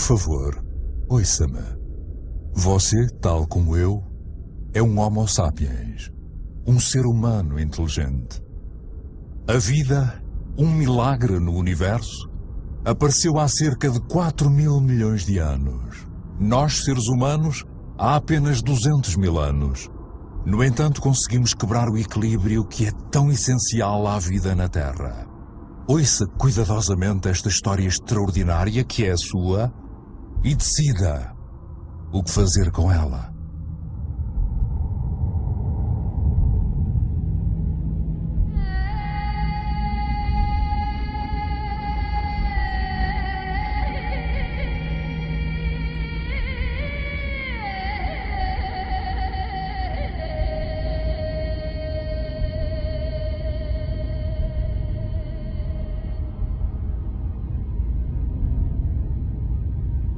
favor, ouça-me. Você, tal como eu, é um Homo sapiens, um ser humano inteligente. A vida, um milagre no universo, apareceu há cerca de 4.000 milhões de anos. Nós, seres humanos, há apenas 200 mil anos. No entanto, conseguimos quebrar o equilíbrio que é tão essencial à vida na Terra. Ouça cuidadosamente esta história extraordinária que é a sua e decida o que fazer com ela.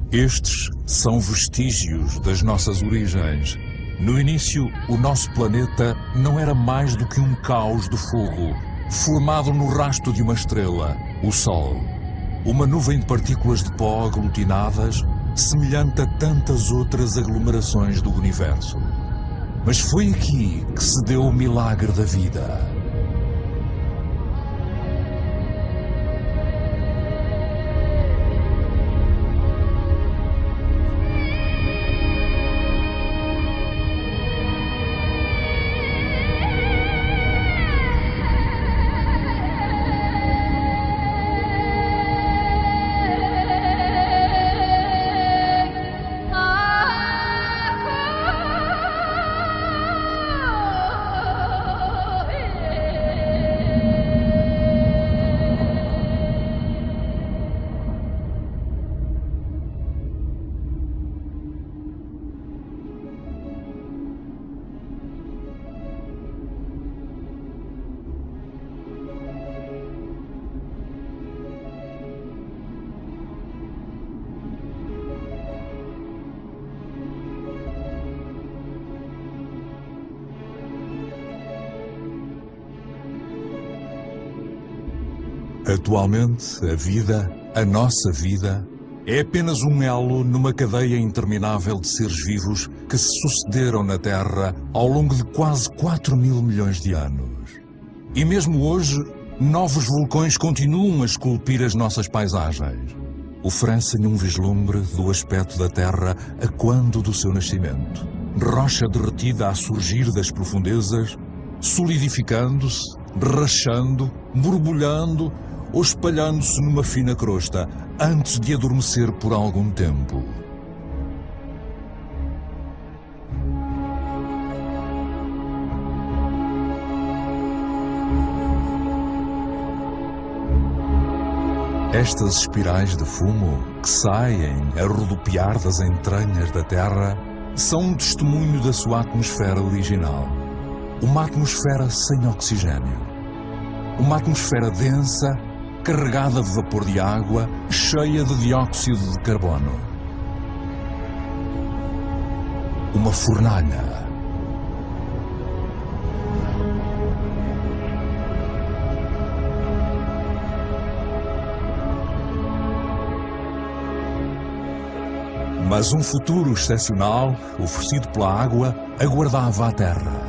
Estes são vestígios das nossas origens. No início, o nosso planeta não era mais do que um caos de fogo, formado no rasto de uma estrela, o Sol. Uma nuvem de partículas de pó aglutinadas, semelhante a tantas outras aglomerações do universo. Mas foi aqui que se deu o milagre da vida. Atualmente, a vida, a nossa vida, é apenas um elo numa cadeia interminável de seres vivos que se sucederam na Terra ao longo de quase 4.000 milhões de anos. E mesmo hoje, novos vulcões continuam a esculpir as nossas paisagens. Oferecem um vislumbre do aspecto da Terra a quando do seu nascimento. Rocha derretida a surgir das profundezas, solidificando-se, rachando, borbulhando ou espalhando-se numa fina crosta antes de adormecer por algum tempo. Estas espirais de fumo que saem a rodopiar das entranhas da Terra são um testemunho da sua atmosfera original. Uma atmosfera sem oxigênio. Uma atmosfera densa, carregada de vapor de água, cheia de dióxido de carbono. Uma fornalha. Mas um futuro excepcional, oferecido pela água, aguardava a Terra.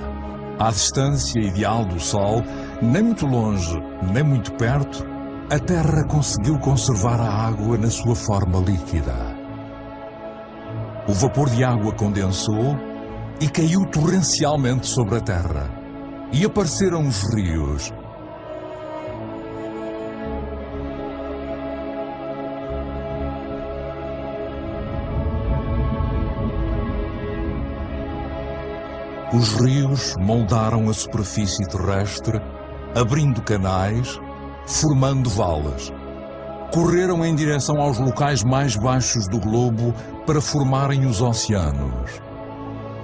À distância ideal do Sol, nem muito longe, nem muito perto, a Terra conseguiu conservar a água na sua forma líquida. O vapor de água condensou e caiu torrencialmente sobre a Terra. E apareceram os rios. Os rios moldaram a superfície terrestre, abrindo canais, formando vales. Correram em direção aos locais mais baixos do globo para formarem os oceanos.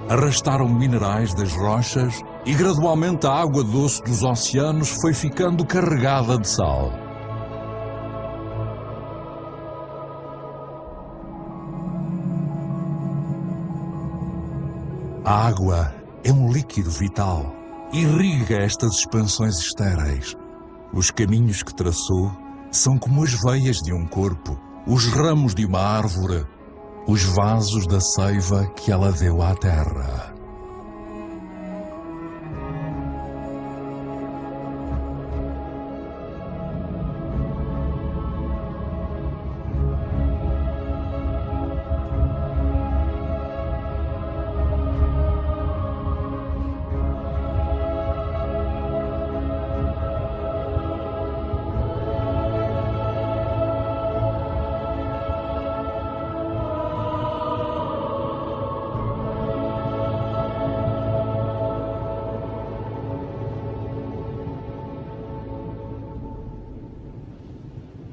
Arrastaram minerais das rochas e gradualmente a água doce dos oceanos foi ficando carregada de sal. A água é um líquido vital, irriga estas expansões estéreis. Os caminhos que traçou são como as veias de um corpo, os ramos de uma árvore, os vasos da seiva que ela deu à terra.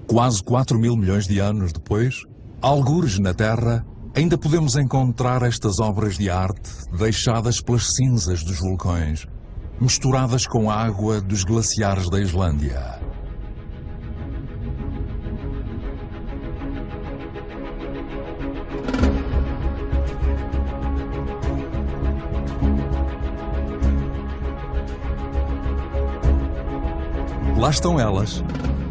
Quase 4 mil milhões de anos depois, algures na Terra, ainda podemos encontrar estas obras de arte deixadas pelas cinzas dos vulcões, misturadas com a água dos glaciares da Islândia. Lá estão elas.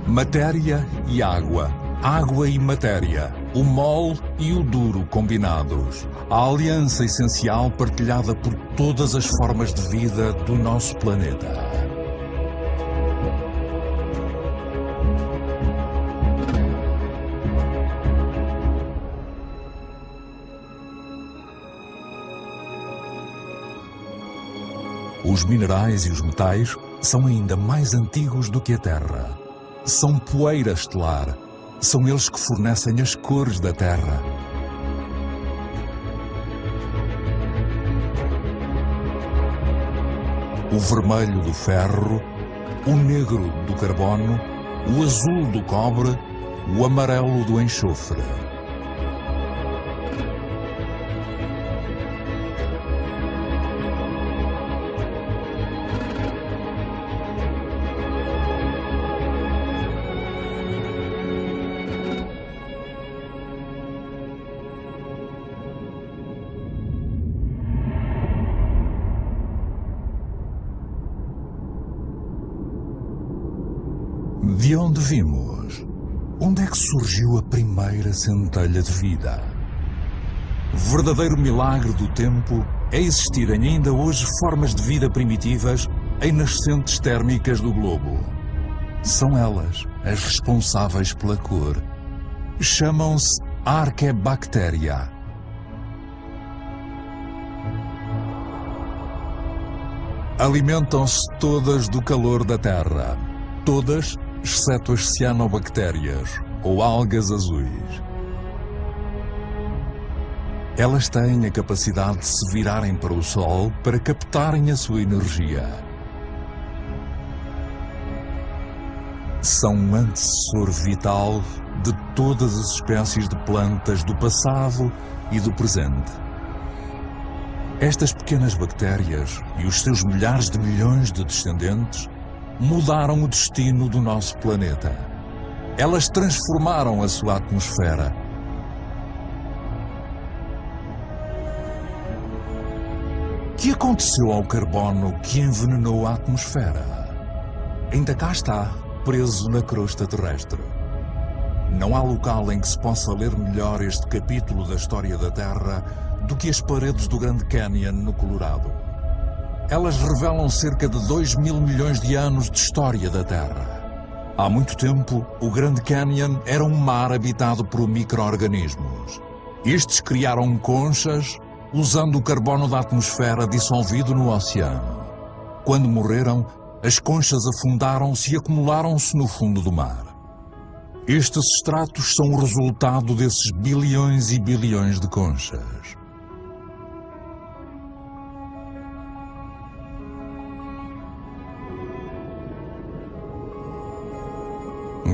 Matéria e água, água e matéria, o mole e o duro combinados, a aliança essencial partilhada por todas as formas de vida do nosso planeta. Os minerais e os metais são ainda mais antigos do que a Terra. São poeira estelar. São eles que fornecem as cores da Terra. O vermelho do ferro, o negro do carbono, o azul do cobre, o amarelo do enxofre. De onde vimos? Onde é que surgiu a primeira centelha de vida? O verdadeiro milagre do tempo é existirem ainda hoje formas de vida primitivas em nascentes térmicas do globo. São elas as responsáveis pela cor. Chamam-se Archaebacteria. Alimentam-se todas do calor da Terra. Todas, exceto as cianobactérias, ou algas azuis. Elas têm a capacidade de se virarem para o Sol para captarem a sua energia. São um antecessor vital de todas as espécies de plantas do passado e do presente. Estas pequenas bactérias e os seus milhares de milhões de descendentes mudaram o destino do nosso planeta. Elas transformaram a sua atmosfera. O que aconteceu ao carbono que envenenou a atmosfera? Ainda cá está, preso na crosta terrestre. Não há local em que se possa ler melhor este capítulo da história da Terra do que as paredes do Grand Canyon, no Colorado. Elas revelam cerca de 2 mil milhões de anos de história da Terra. Há muito tempo, o Grand Canyon era um mar habitado por micro-organismos. Estes criaram conchas usando o carbono da atmosfera dissolvido no oceano. Quando morreram, as conchas afundaram-se e acumularam-se no fundo do mar. Estes estratos são o resultado desses bilhões e bilhões de conchas.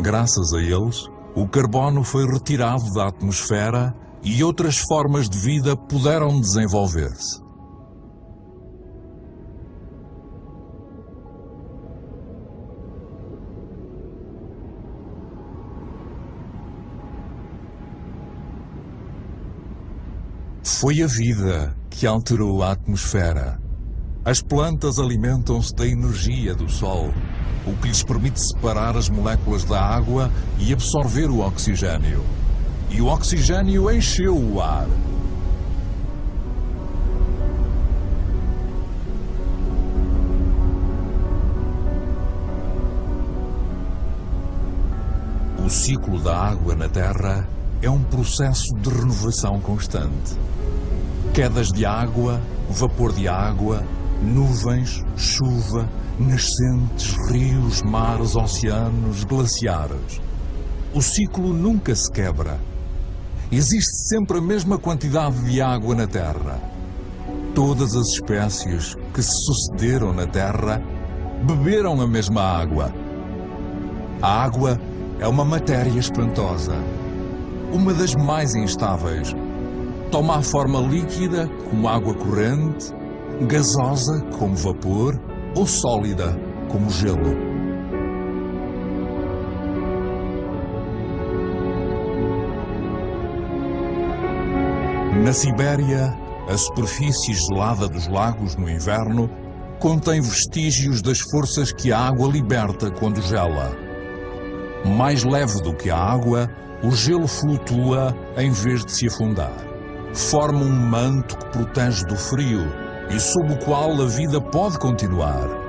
Graças a eles, o carbono foi retirado da atmosfera e outras formas de vida puderam desenvolver-se. Foi a vida que alterou a atmosfera. As plantas alimentam-se da energia do Sol, o que lhes permite separar as moléculas da água e absorver o oxigênio. e o oxigênio encheu o ar. O ciclo da água na Terra é um processo de renovação constante. Quedas de água, vapor de água, nuvens, chuva, nascentes, rios, mares, oceanos, glaciares. O ciclo nunca se quebra. Existe sempre a mesma quantidade de água na Terra. Todas as espécies que se sucederam na Terra beberam a mesma água. A água é uma matéria espantosa, uma das mais instáveis. Toma a forma líquida, como água corrente, gasosa, como vapor, ou sólida, como gelo. Na Sibéria, a superfície gelada dos lagos no inverno contém vestígios das forças que a água liberta quando gela. Mais leve do que a água, o gelo flutua em vez de se afundar. Forma um manto que protege do frio e sob o qual a vida pode continuar.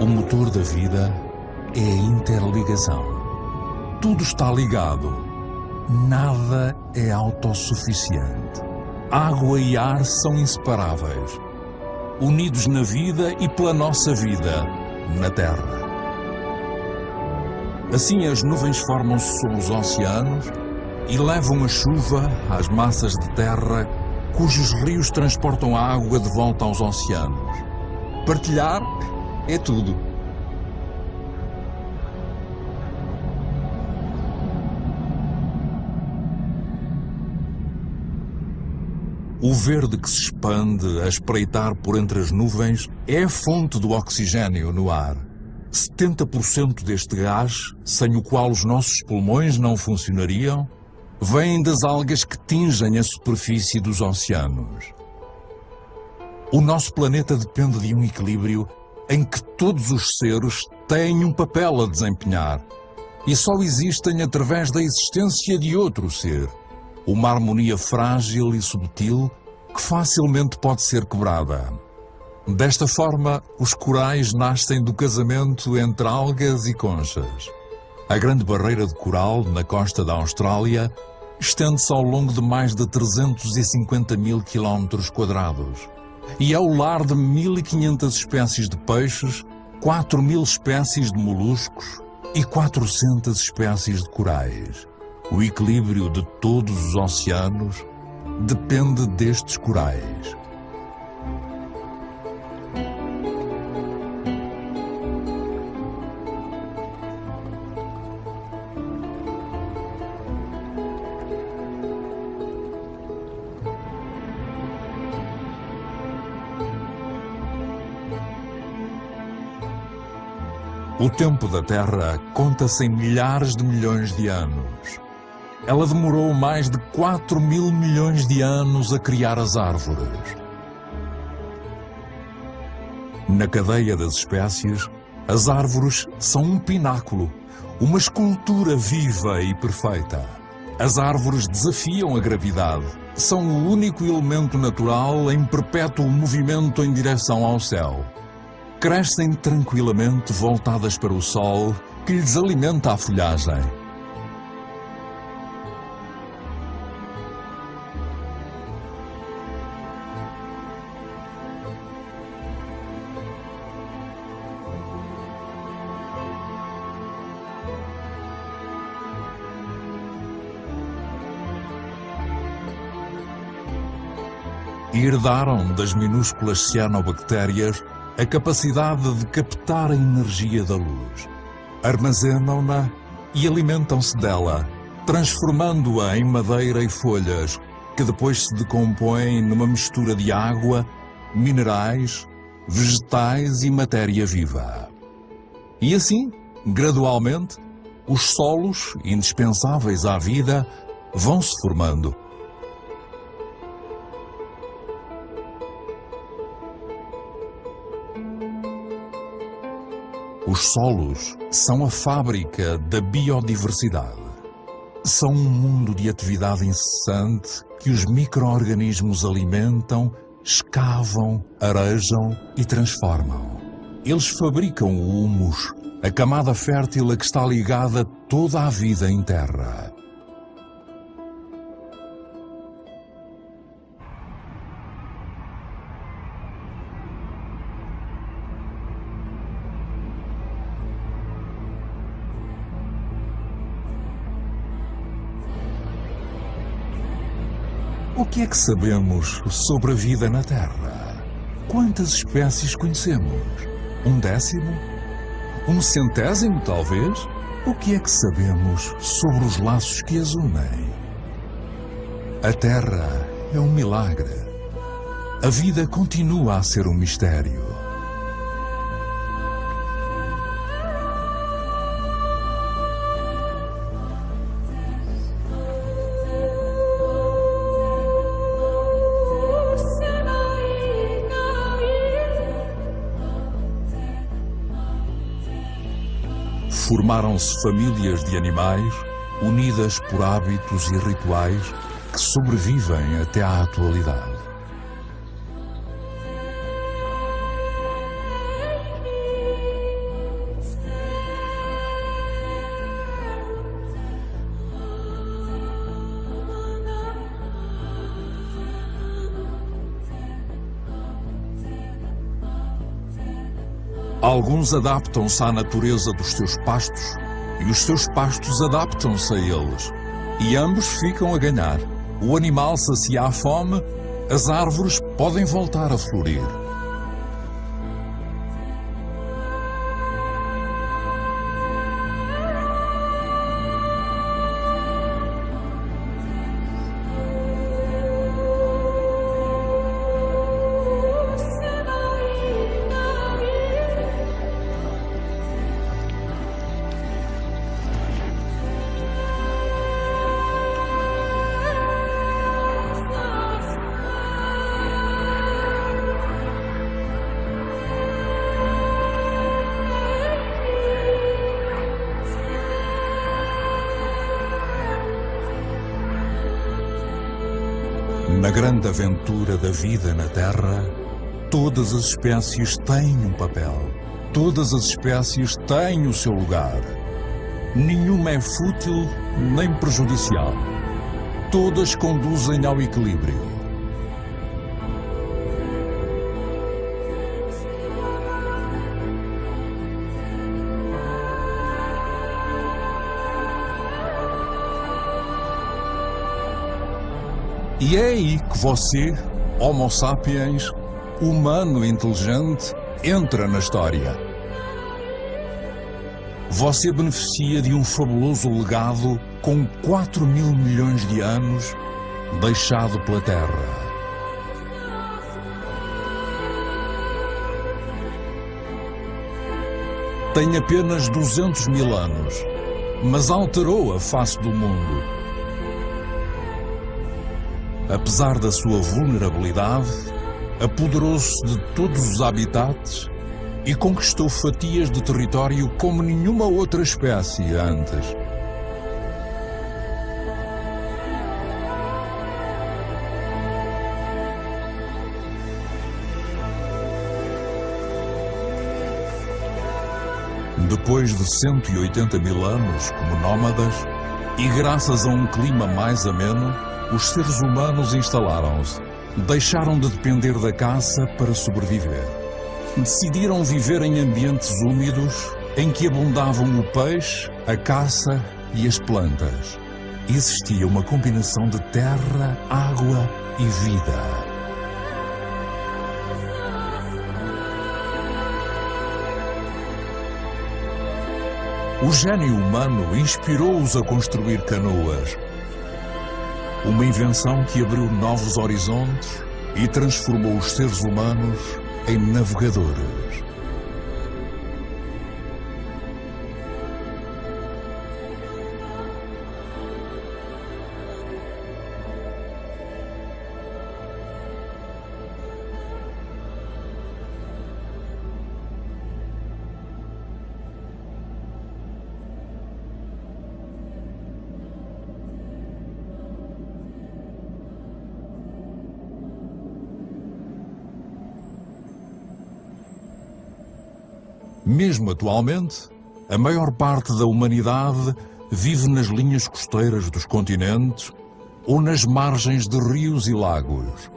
O motor da vida é a interligação. Tudo está ligado. Nada é autossuficiente. Água e ar são inseparáveis, unidos na vida e pela nossa vida na Terra. Assim, as nuvens formam-se sobre os oceanos e levam a chuva às massas de terra, cujos rios transportam a água de volta aos oceanos. Partilhar é tudo. O verde que se expande a espreitar por entre as nuvens é a fonte do oxigênio no ar. 70% deste gás, sem o qual os nossos pulmões não funcionariam, vem das algas que tingem a superfície dos oceanos. O nosso planeta depende de um equilíbrio em que todos os seres têm um papel a desempenhar e só existem através da existência de outro ser. Uma harmonia frágil e subtil que facilmente pode ser quebrada. Desta forma, os corais nascem do casamento entre algas e conchas. A grande barreira de coral na costa da Austrália estende-se ao longo de mais de 350 mil quilómetros quadrados e é o lar de 1.500 espécies de peixes, 4.000 espécies de moluscos e 400 espécies de corais. O equilíbrio de todos os oceanos depende destes corais. O tempo da Terra conta-se em milhares de milhões de anos. Ela demorou mais de 4.000 milhões de anos a criar as árvores. Na cadeia das espécies, as árvores são um pináculo, uma escultura viva e perfeita. As árvores desafiam a gravidade, são o único elemento natural em perpétuo movimento em direção ao céu. Crescem tranquilamente voltadas para o sol, que lhes alimenta a folhagem. que herdaram das minúsculas cianobactérias a capacidade de captar a energia da luz. Armazenam-na e alimentam-se dela, transformando-a em madeira e folhas, que depois se decompõem numa mistura de água, minerais, vegetais e matéria viva. E assim, gradualmente, os solos, indispensáveis à vida, vão-se formando. Os solos são a fábrica da biodiversidade. São um mundo de atividade incessante que os micro-organismos alimentam, escavam, arejam e transformam. Eles fabricam o humus, a camada fértil a que está ligada toda a vida em terra. O que é que sabemos sobre a vida na Terra? Quantas espécies conhecemos? 1/10? 1/100, talvez? O que é que sabemos sobre os laços que as unem? A Terra é um milagre. A vida continua a ser um mistério. Formaram-se famílias de animais, unidas por hábitos e rituais que sobrevivem até à atualidade. Alguns adaptam-se à natureza dos seus pastos e os seus pastos adaptam-se a eles. E ambos ficam a ganhar. O animal sacia a fome, as árvores podem voltar a florir. Na grande aventura da vida na Terra, todas as espécies têm um papel. Todas as espécies têm o seu lugar. Nenhuma é fútil nem prejudicial. Todas conduzem ao equilíbrio. E é aí que você, Homo sapiens, humano inteligente, entra na história. Você beneficia de um fabuloso legado com 4.000 milhões de anos deixado pela Terra. Tem apenas 200.000 anos, mas alterou a face do mundo. Apesar da sua vulnerabilidade, apoderou-se de todos os habitats e conquistou fatias de território como nenhuma outra espécie antes. Depois de 180.000 anos como nómadas, e graças a um clima mais ameno, os seres humanos instalaram-se. Deixaram de depender da caça para sobreviver. Decidiram viver em ambientes úmidos em que abundavam o peixe, a caça e as plantas. Existia uma combinação de terra, água e vida. O gênio humano inspirou-os a construir canoas, uma invenção que abriu novos horizontes e transformou os seres humanos em navegadores. Mesmo atualmente, a maior parte da humanidade vive nas linhas costeiras dos continentes ou nas margens de rios e lagos.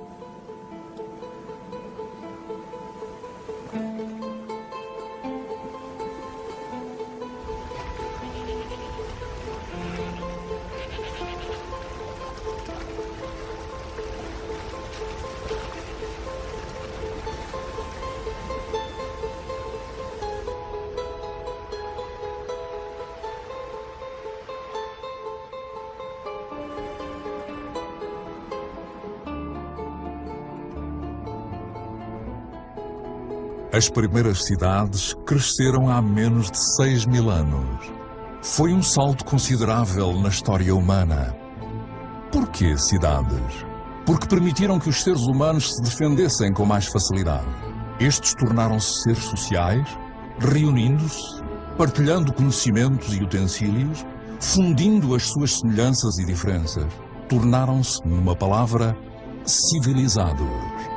As primeiras cidades cresceram há menos de 6.000 anos. Foi um salto considerável na história humana. Por que cidades? Porque permitiram que os seres humanos se defendessem com mais facilidade. Estes tornaram-se seres sociais, reunindo-se, partilhando conhecimentos e utensílios, fundindo as suas semelhanças e diferenças. Tornaram-se, numa palavra, civilizados.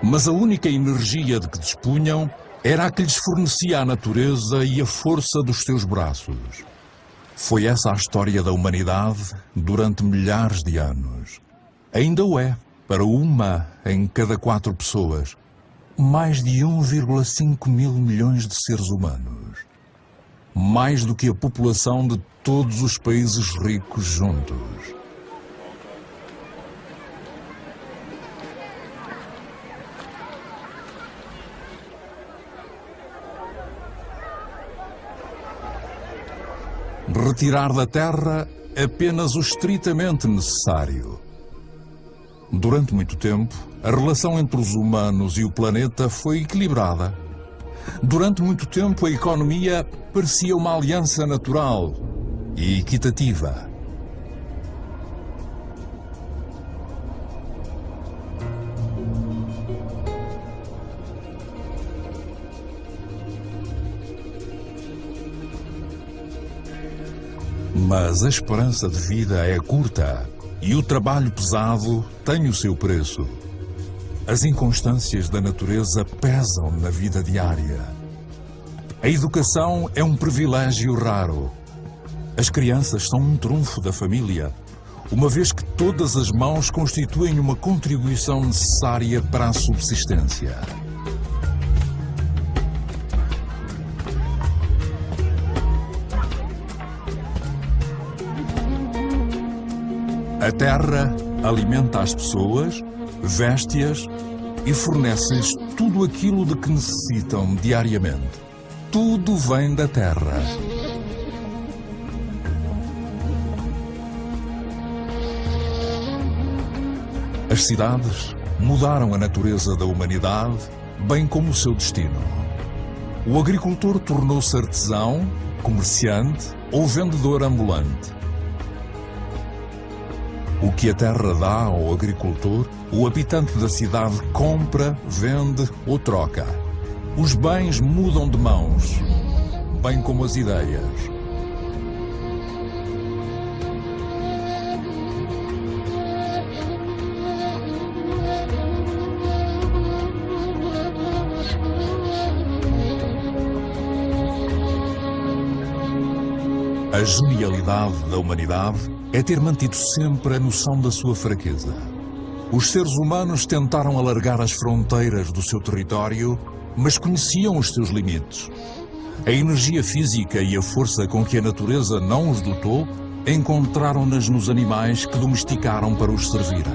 Mas a única energia de que dispunham era a que lhes fornecia a natureza e a força dos seus braços. Foi essa a história da humanidade durante milhares de anos. Ainda o é, para uma em cada 4 pessoas. Mais de 1,5 mil milhões de seres humanos. Mais do que a população de todos os países ricos juntos. Retirar da Terra apenas o estritamente necessário. Durante muito tempo, a relação entre os humanos e o planeta foi equilibrada. Durante muito tempo, a economia parecia uma aliança natural e equitativa. Mas a esperança de vida é curta e o trabalho pesado tem o seu preço. As inconstâncias da natureza pesam na vida diária. A educação é um privilégio raro. As crianças são um trunfo da família, uma vez que todas as mãos constituem uma contribuição necessária para a subsistência. A terra alimenta as pessoas, veste-as e fornece-lhes tudo aquilo de que necessitam diariamente. Tudo vem da terra. As cidades mudaram a natureza da humanidade, bem como o seu destino. O agricultor tornou-se artesão, comerciante ou vendedor ambulante. O que a terra dá ao agricultor, o habitante da cidade compra, vende ou troca. Os bens mudam de mãos, bem como as ideias. A genialidade da humanidade é ter mantido sempre a noção da sua fraqueza. Os seres humanos tentaram alargar as fronteiras do seu território, mas conheciam os seus limites. A energia física e a força com que a natureza não os dotou encontraram-nas nos animais que domesticaram para os servirem.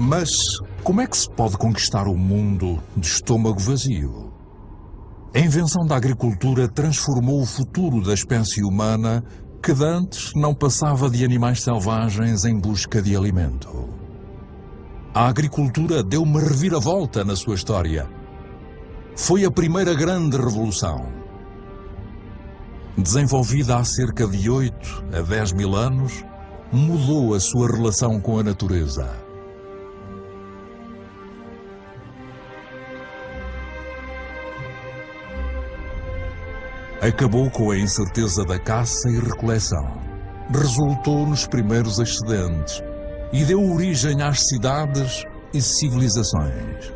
Mas como é que se pode conquistar o mundo de estômago vazio? A invenção da agricultura transformou o futuro da espécie humana, que de antes não passava de animais selvagens em busca de alimento. A agricultura deu uma reviravolta na sua história. Foi a primeira grande revolução. Desenvolvida há cerca de 8 a 10 mil anos, mudou a sua relação com a natureza. Acabou com a incerteza da caça e recoleção, resultou nos primeiros excedentes e deu origem às cidades e civilizações.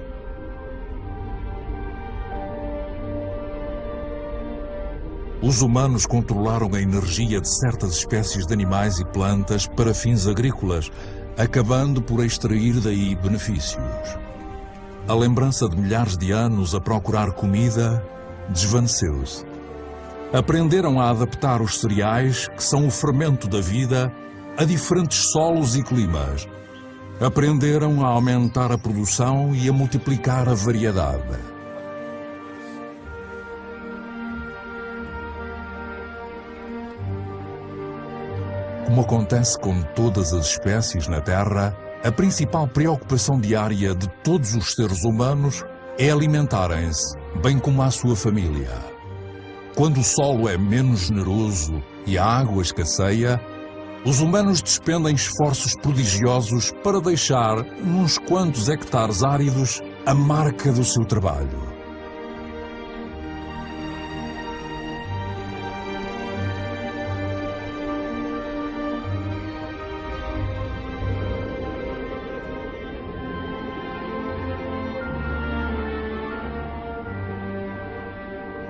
Os humanos controlaram a energia de certas espécies de animais e plantas para fins agrícolas, acabando por extrair daí benefícios. A lembrança de milhares de anos a procurar comida desvaneceu-se. Aprenderam a adaptar os cereais, que são o fermento da vida, a diferentes solos e climas. Aprenderam a aumentar a produção e a multiplicar a variedade. Como acontece com todas as espécies na Terra, a principal preocupação diária de todos os seres humanos é alimentarem-se, bem como a sua família. Quando o solo é menos generoso e a água escasseia, os humanos despendem esforços prodigiosos para deixar, nos quantos hectares áridos, a marca do seu trabalho.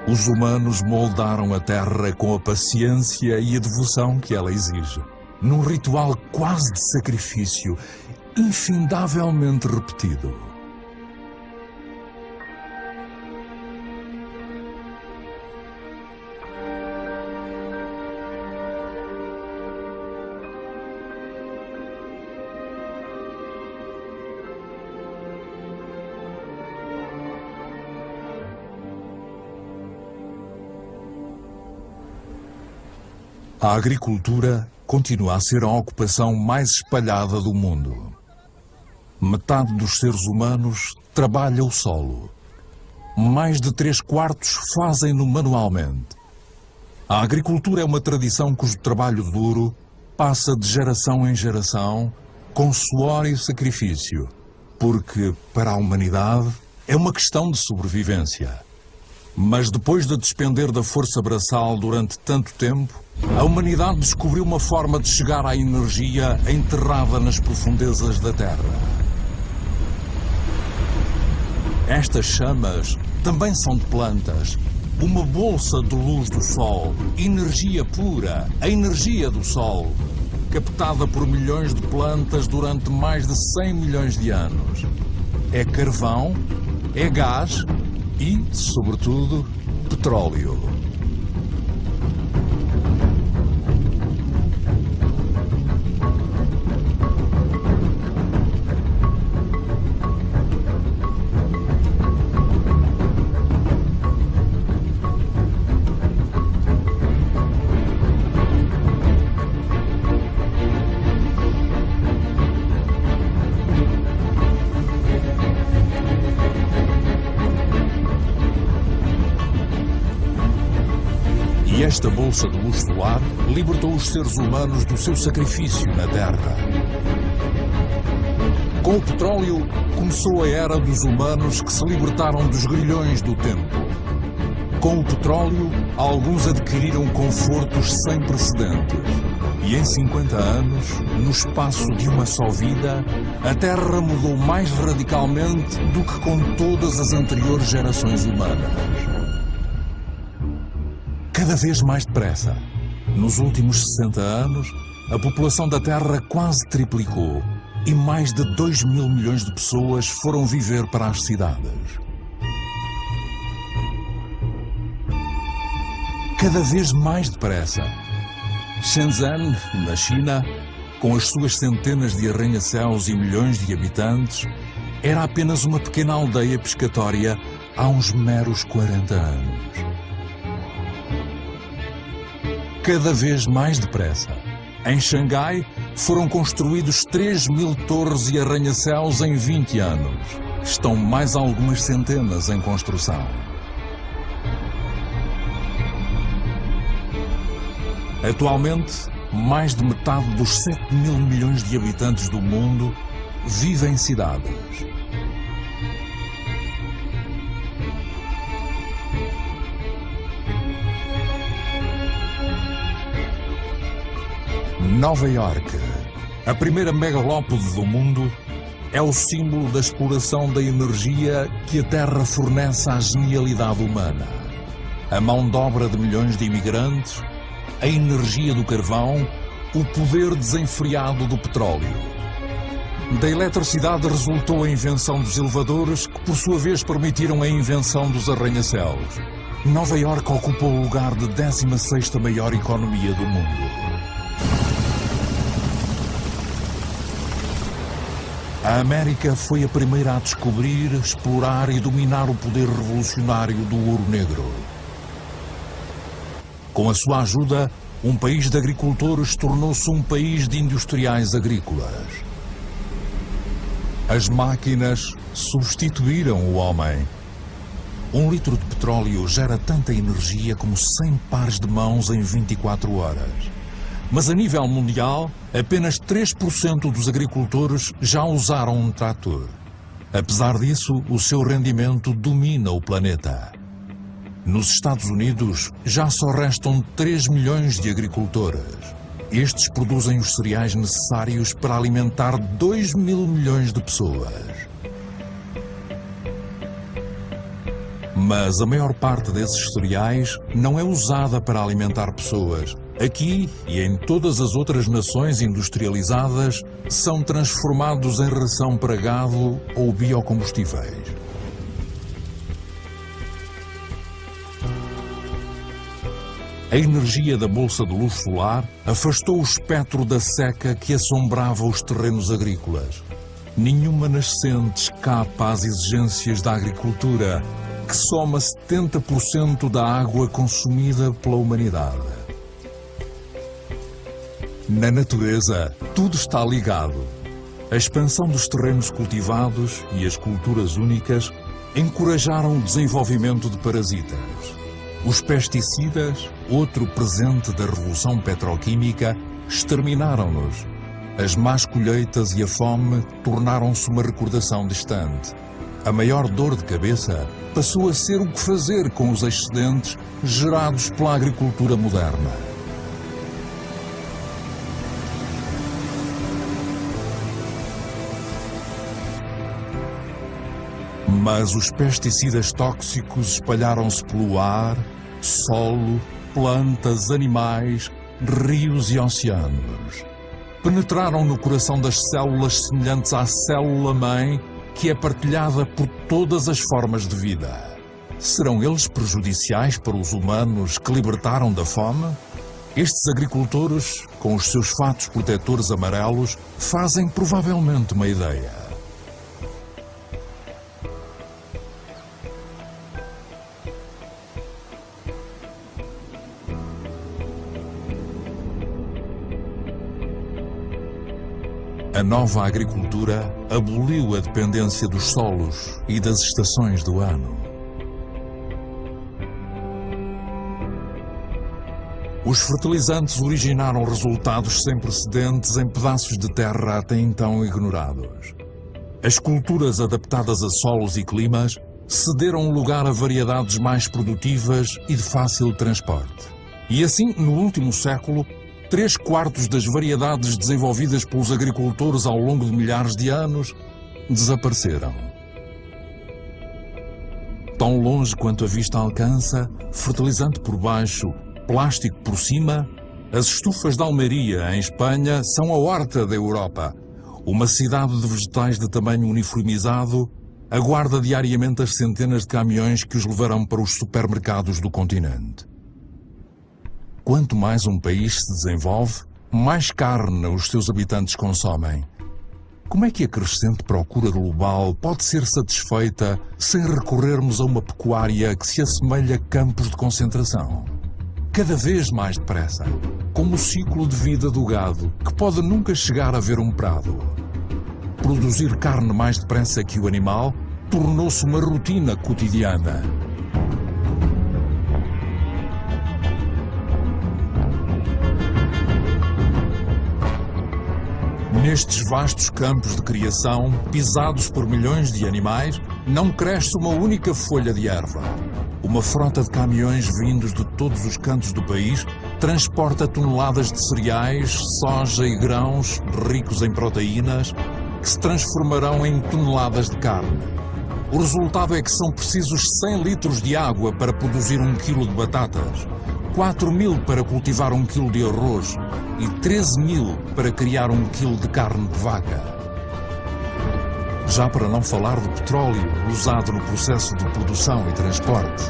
Os humanos moldaram a terra com a paciência e a devoção que ela exige, num ritual quase de sacrifício, infindavelmente repetido. A agricultura continua a ser a ocupação mais espalhada do mundo. Metade dos seres humanos trabalha o solo. Mais de 3/4 fazem-no manualmente. A agricultura é uma tradição cujo trabalho duro passa de geração em geração, com suor e sacrifício, porque, para a humanidade, é uma questão de sobrevivência. Mas depois de despender da força braçal durante tanto tempo, a humanidade descobriu uma forma de chegar à energia enterrada nas profundezas da Terra. Estas chamas também são de plantas, uma bolsa de luz do Sol, energia pura, a energia do Sol, captada por milhões de plantas durante mais de 100 milhões de anos. É carvão, é gás e, sobretudo, petróleo. E esta bolsa de luz solar libertou os seres humanos do seu sacrifício na Terra. Com o petróleo, começou a era dos humanos que se libertaram dos grilhões do tempo. Com o petróleo, alguns adquiriram confortos sem precedentes. E em 50 anos, no espaço de uma só vida, a Terra mudou mais radicalmente do que com todas as anteriores gerações humanas. Cada vez mais depressa. Nos últimos 60 anos, a população da Terra quase triplicou e mais de 2 mil milhões de pessoas foram viver para as cidades. Cada vez mais depressa. Shenzhen, na China, com as suas centenas de arranha-céus e milhões de habitantes, era apenas uma pequena aldeia pescatória há uns meros 40 anos. Cada vez mais depressa. Em Xangai, foram construídos 3 mil torres e arranha-céus em 20 anos. Estão mais algumas centenas em construção. Atualmente, mais de metade dos 7 mil milhões de habitantes do mundo vivem em cidades. Nova Iorque, a primeira megalópole do mundo, é o símbolo da exploração da energia que a Terra fornece à genialidade humana. A mão de obra de milhões de imigrantes, a energia do carvão, o poder desenfreado do petróleo. Da eletricidade resultou a invenção dos elevadores, que por sua vez permitiram a invenção dos arranha-céus. Nova Iorque ocupou o lugar de 16ª maior economia do mundo. A América foi a primeira a descobrir, explorar e dominar o poder revolucionário do ouro negro. Com a sua ajuda, um país de agricultores tornou-se um país de industriais agrícolas. As máquinas substituíram o homem. 1 litro de petróleo gera tanta energia como 100 pares de mãos em 24 horas. Mas a nível mundial, apenas 3% dos agricultores já usaram um trator. Apesar disso, o seu rendimento domina o planeta. Nos Estados Unidos, já só restam 3 milhões de agricultores. Estes produzem os cereais necessários para alimentar 2 mil milhões de pessoas. Mas a maior parte desses cereais não é usada para alimentar pessoas. Aqui e em todas as outras nações industrializadas, são transformados em ração para gado ou biocombustíveis. A energia da bolsa de luz solar afastou o espectro da seca que assombrava os terrenos agrícolas. Nenhuma nascente escapa às exigências da agricultura, que soma 70% da água consumida pela humanidade. Na natureza, tudo está ligado. A expansão dos terrenos cultivados e as culturas únicas encorajaram o desenvolvimento de parasitas. Os pesticidas, outro presente da revolução petroquímica, exterminaram-nos. As más colheitas e a fome tornaram-se uma recordação distante. A maior dor de cabeça passou a ser o que fazer com os excedentes gerados pela agricultura moderna. Mas os pesticidas tóxicos espalharam-se pelo ar, solo, plantas, animais, rios e oceanos. Penetraram no coração das células semelhantes à célula-mãe, que é partilhada por todas as formas de vida. Serão eles prejudiciais para os humanos que libertaram da fome? Estes agricultores, com os seus fatos protetores amarelos, fazem provavelmente uma ideia. A nova agricultura aboliu a dependência dos solos e das estações do ano. Os fertilizantes originaram resultados sem precedentes em pedaços de terra até então ignorados. As culturas adaptadas a solos e climas cederam lugar a variedades mais produtivas e de fácil transporte. E assim, no último século, 3/4 das variedades desenvolvidas pelos agricultores ao longo de milhares de anos desapareceram. Tão longe quanto a vista alcança, fertilizante por baixo, plástico por cima, as estufas de Almeria, em Espanha, são a horta da Europa. Uma cidade de vegetais de tamanho uniformizado aguarda diariamente as centenas de caminhões que os levarão para os supermercados do continente. Quanto mais um país se desenvolve, mais carne os seus habitantes consomem. Como é que a crescente procura global pode ser satisfeita sem recorrermos a uma pecuária que se assemelha a campos de concentração? Cada vez mais depressa, como o ciclo de vida do gado, que pode nunca chegar a ver um prado. Produzir carne mais depressa que o animal tornou-se uma rotina cotidiana. Nestes vastos campos de criação, pisados por milhões de animais, não cresce uma única folha de erva. Uma frota de caminhões vindos de todos os cantos do país transporta toneladas de cereais, soja e grãos ricos em proteínas que se transformarão em toneladas de carne. O resultado é que são precisos 100 litros de água para produzir 1 quilo de batatas, 4.000 para cultivar 1 quilo de arroz e 13.000 para criar 1 quilo de carne de vaca. Já para não falar do petróleo usado no processo de produção e transporte.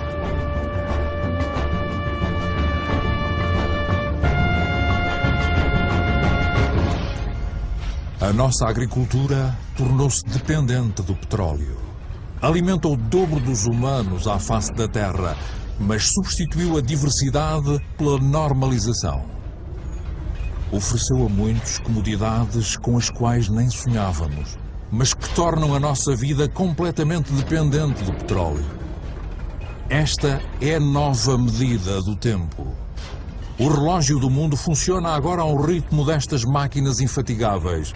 A nossa agricultura tornou-se dependente do petróleo. Alimenta o dobro dos humanos à face da terra, mas substituiu a diversidade pela normalização. Ofereceu a muitos comodidades com as quais nem sonhávamos, mas que tornam a nossa vida completamente dependente do petróleo. Esta é a nova medida do tempo. O relógio do mundo funciona agora ao ritmo destas máquinas infatigáveis,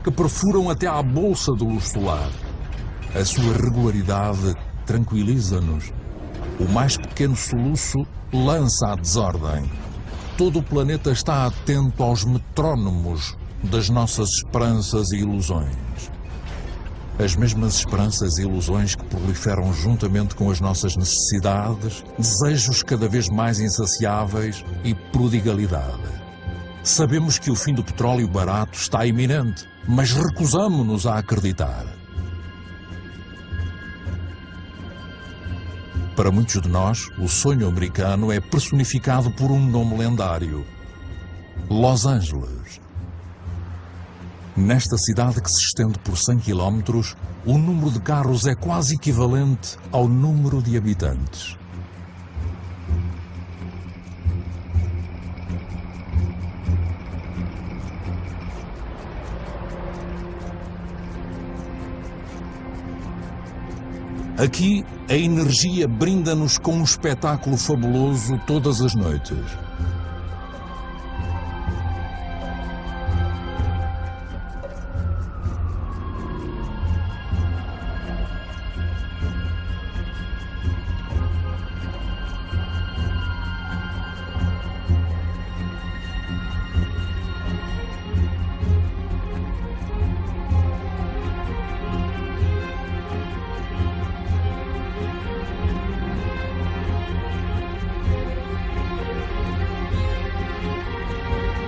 que perfuram até à bolsa de luz solar. A sua regularidade tranquiliza-nos. O mais pequeno soluço lança a desordem. Todo o planeta está atento aos metrónomos das nossas esperanças e ilusões. As mesmas esperanças e ilusões que proliferam juntamente com as nossas necessidades, desejos cada vez mais insaciáveis e prodigalidade. Sabemos que o fim do petróleo barato está iminente, mas recusamo-nos a acreditar. Para muitos de nós, o sonho americano é personificado por um nome lendário: Los Angeles. Nesta cidade que se estende por 100 km, o número de carros é quase equivalente ao número de habitantes. Aqui, a energia brinda-nos com um espetáculo fabuloso todas as noites.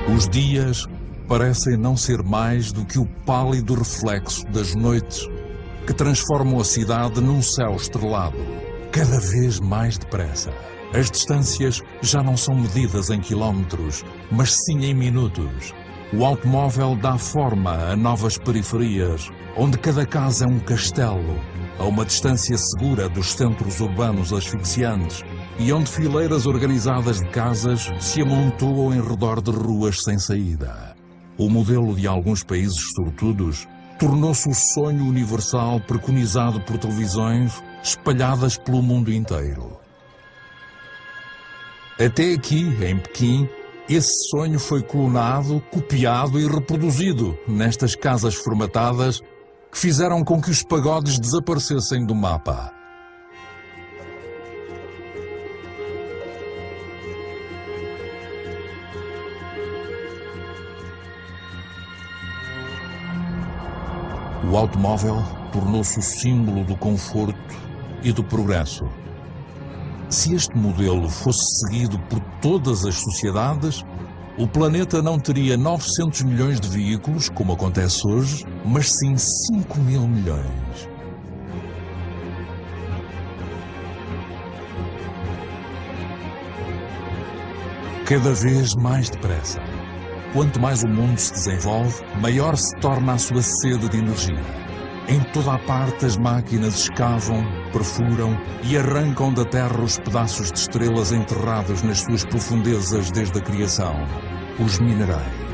Os dias parecem não ser mais do que o pálido reflexo das noites que transformam a cidade num céu estrelado, cada vez mais depressa. As distâncias já não são medidas em quilómetros, mas sim em minutos. O automóvel dá forma a novas periferias, onde cada casa é um castelo, a uma distância segura dos centros urbanos asfixiantes, e onde fileiras organizadas de casas se amontoam em redor de ruas sem saída. O modelo de alguns países sortudos tornou-se o sonho universal preconizado por televisões espalhadas pelo mundo inteiro. Até aqui, em Pequim, esse sonho foi clonado, copiado e reproduzido nestas casas formatadas que fizeram com que os pagodes desaparecessem do mapa. O automóvel tornou-se o símbolo do conforto e do progresso. Se este modelo fosse seguido por todas as sociedades, o planeta não teria 900 milhões de veículos, como acontece hoje, mas sim 5 mil milhões. Cada vez mais depressa. Quanto mais o mundo se desenvolve, maior se torna a sua sede de energia. Em toda a parte as máquinas escavam, perfuram e arrancam da terra os pedaços de estrelas enterrados nas suas profundezas desde a criação, os minerais.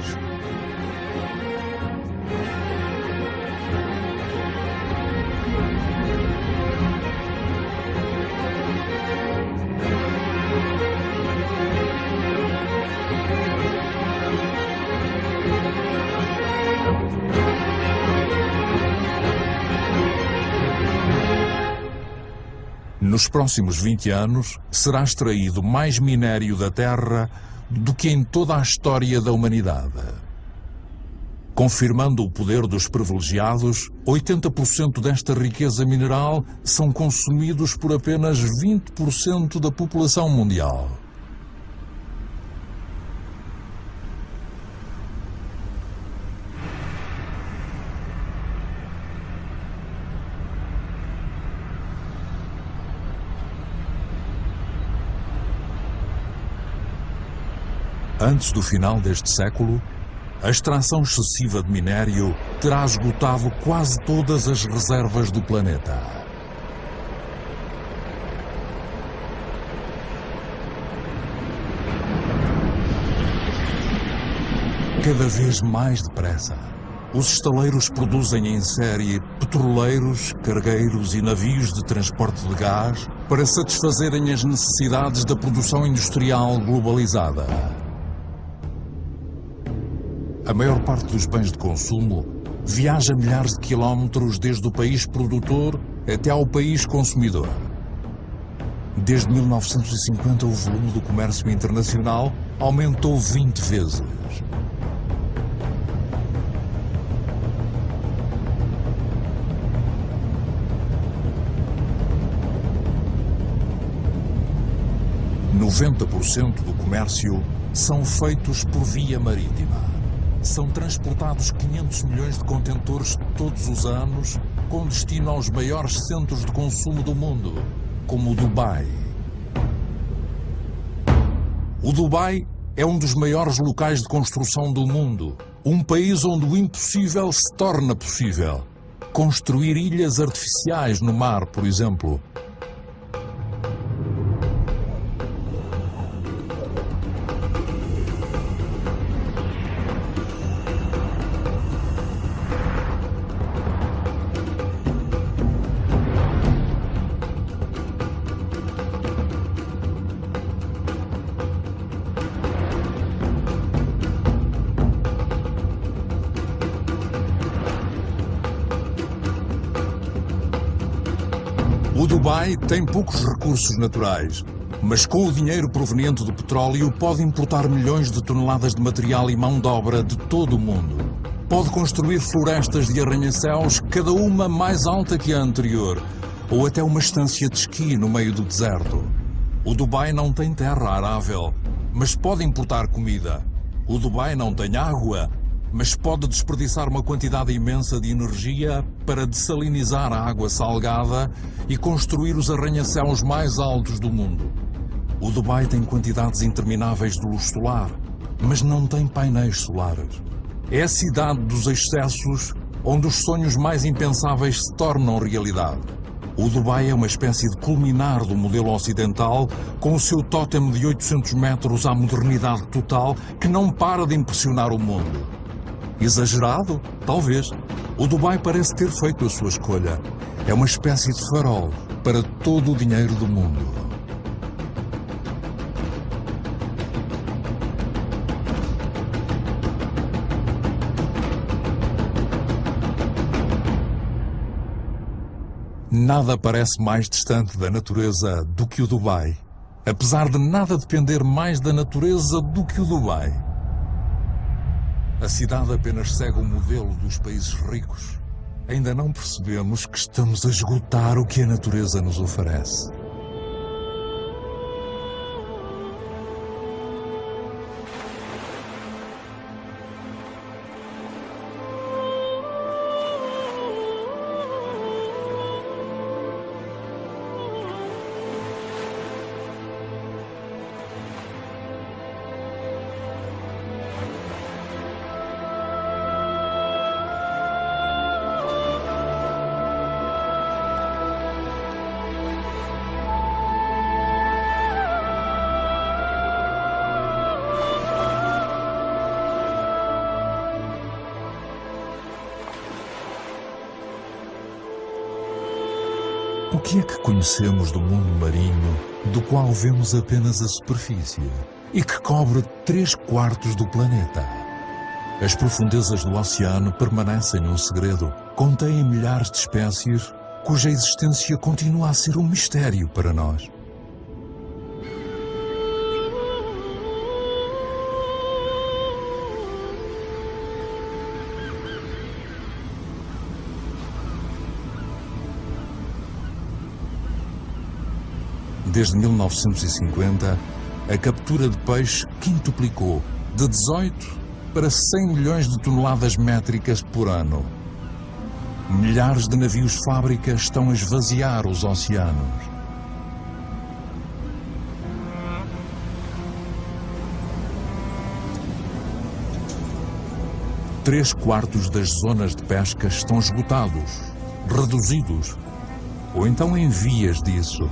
Nos próximos 20 anos, será extraído mais minério da Terra do que em toda a história da humanidade. Confirmando o poder dos privilegiados, 80% desta riqueza mineral são consumidos por apenas 20% da população mundial. Antes do final deste século, a extração excessiva de minério terá esgotado quase todas as reservas do planeta. Cada vez mais depressa, os estaleiros produzem em série petroleiros, cargueiros e navios de transporte de gás para satisfazerem as necessidades da produção industrial globalizada. A maior parte dos bens de consumo viaja milhares de quilómetros desde o país produtor até ao país consumidor. Desde 1950, o volume do comércio internacional aumentou 20 vezes. ,90% do comércio são feitos por via marítima. São transportados 500 milhões de contentores todos os anos, com destino aos maiores centros de consumo do mundo, como o Dubai. O Dubai é um dos maiores locais de construção do mundo, um país onde o impossível se torna possível. Construir ilhas artificiais no mar, por exemplo. O Dubai tem poucos recursos naturais, mas com o dinheiro proveniente do petróleo pode importar milhões de toneladas de material e mão de obra de todo o mundo. Pode construir florestas de arranha-céus, cada uma mais alta que a anterior, ou até uma estância de esqui no meio do deserto. O Dubai não tem terra arável, mas pode importar comida. O Dubai não tem água, mas pode desperdiçar uma quantidade imensa de energia para dessalinizar a água salgada e construir os arranha-céus mais altos do mundo. O Dubai tem quantidades intermináveis de luz solar, mas não tem painéis solares. É a cidade dos excessos, onde os sonhos mais impensáveis se tornam realidade. O Dubai é uma espécie de culminar do modelo ocidental, com o seu tótem de 800 metros à modernidade total, que não para de impressionar o mundo. Exagerado? Talvez. O Dubai parece ter feito a sua escolha. É uma espécie de farol para todo o dinheiro do mundo. Nada parece mais distante da natureza do que o Dubai. Apesar de nada depender mais da natureza do que o Dubai. A cidade apenas segue o modelo dos países ricos. ainda não percebemos que estamos a esgotar o que a natureza nos oferece. O que é que conhecemos do mundo marinho, do qual vemos apenas a superfície, e que cobre 3/4 do planeta? As profundezas do oceano permanecem um segredo, contêm milhares de espécies, cuja existência continua a ser um mistério para nós. Desde 1950, a captura de peixe quintuplicou, de 18 para 100 milhões de toneladas métricas por ano. Milhares de navios-fábrica estão a esvaziar os oceanos. Três quartos das zonas de pesca estão esgotados, reduzidos, ou então em vias disso.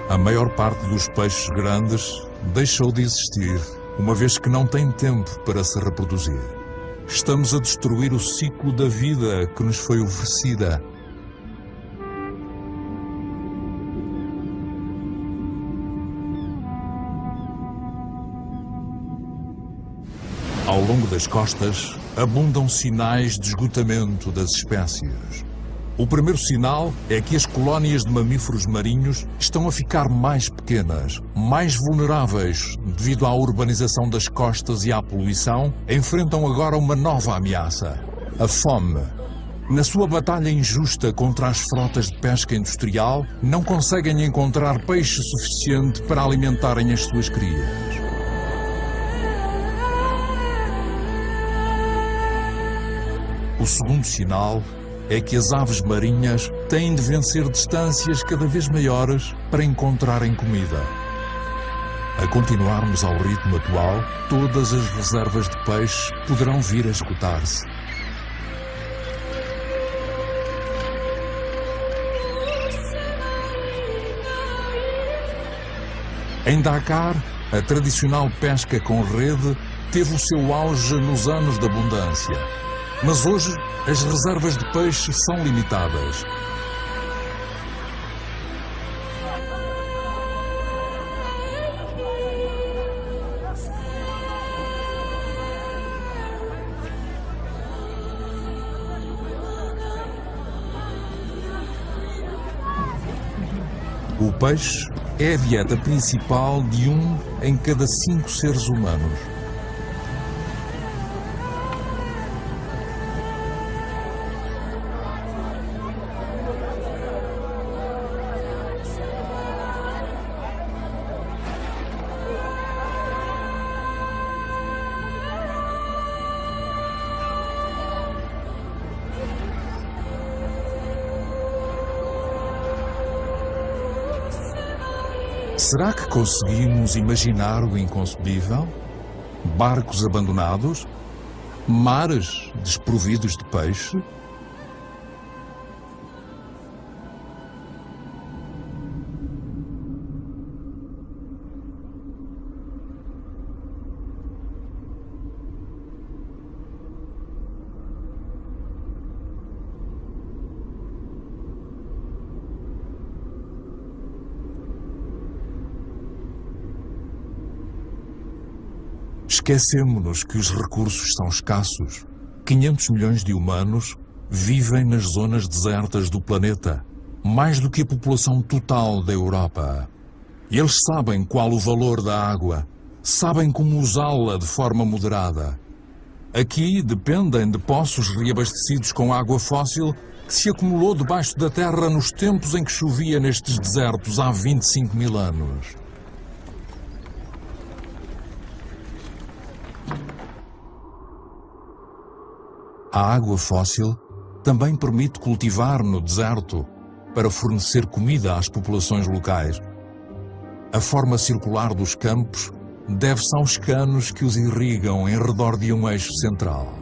A maior parte dos peixes grandes deixou de existir, uma vez que não tem tempo para se reproduzir. Estamos a destruir o ciclo da vida que nos foi oferecida. Ao longo das costas, abundam sinais de esgotamento das espécies. O primeiro sinal é que as colónias de mamíferos marinhos estão a ficar mais pequenas, mais vulneráveis devido à urbanização das costas e à poluição, enfrentam agora uma nova ameaça: a fome. Na sua batalha injusta contra as frotas de pesca industrial, não conseguem encontrar peixe suficiente para alimentarem as suas crias. O segundo sinal é que as aves marinhas têm de vencer distâncias cada vez maiores para encontrarem comida. A continuarmos ao ritmo atual, todas as reservas de peixe poderão vir a esgotar-se. Em Dakar, a tradicional pesca com rede teve o seu auge nos anos de abundância. Mas hoje, as reservas de peixe são limitadas. O peixe é a dieta principal de 1 em cada 5 seres humanos. Será que conseguimos imaginar o inconcebível? Barcos abandonados? Mares desprovidos de peixe? Esquecemo-nos que os recursos são escassos. 500 milhões de humanos vivem nas zonas desertas do planeta, mais do que a população total da Europa. Eles sabem qual o valor da água, sabem como usá-la de forma moderada. Aqui dependem de poços reabastecidos com água fóssil que se acumulou debaixo da terra nos tempos em que chovia nestes desertos há 25 mil anos. A água fóssil também permite cultivar no deserto para fornecer comida às populações locais. A forma circular dos campos deve-se aos canos que os irrigam em redor de um eixo central.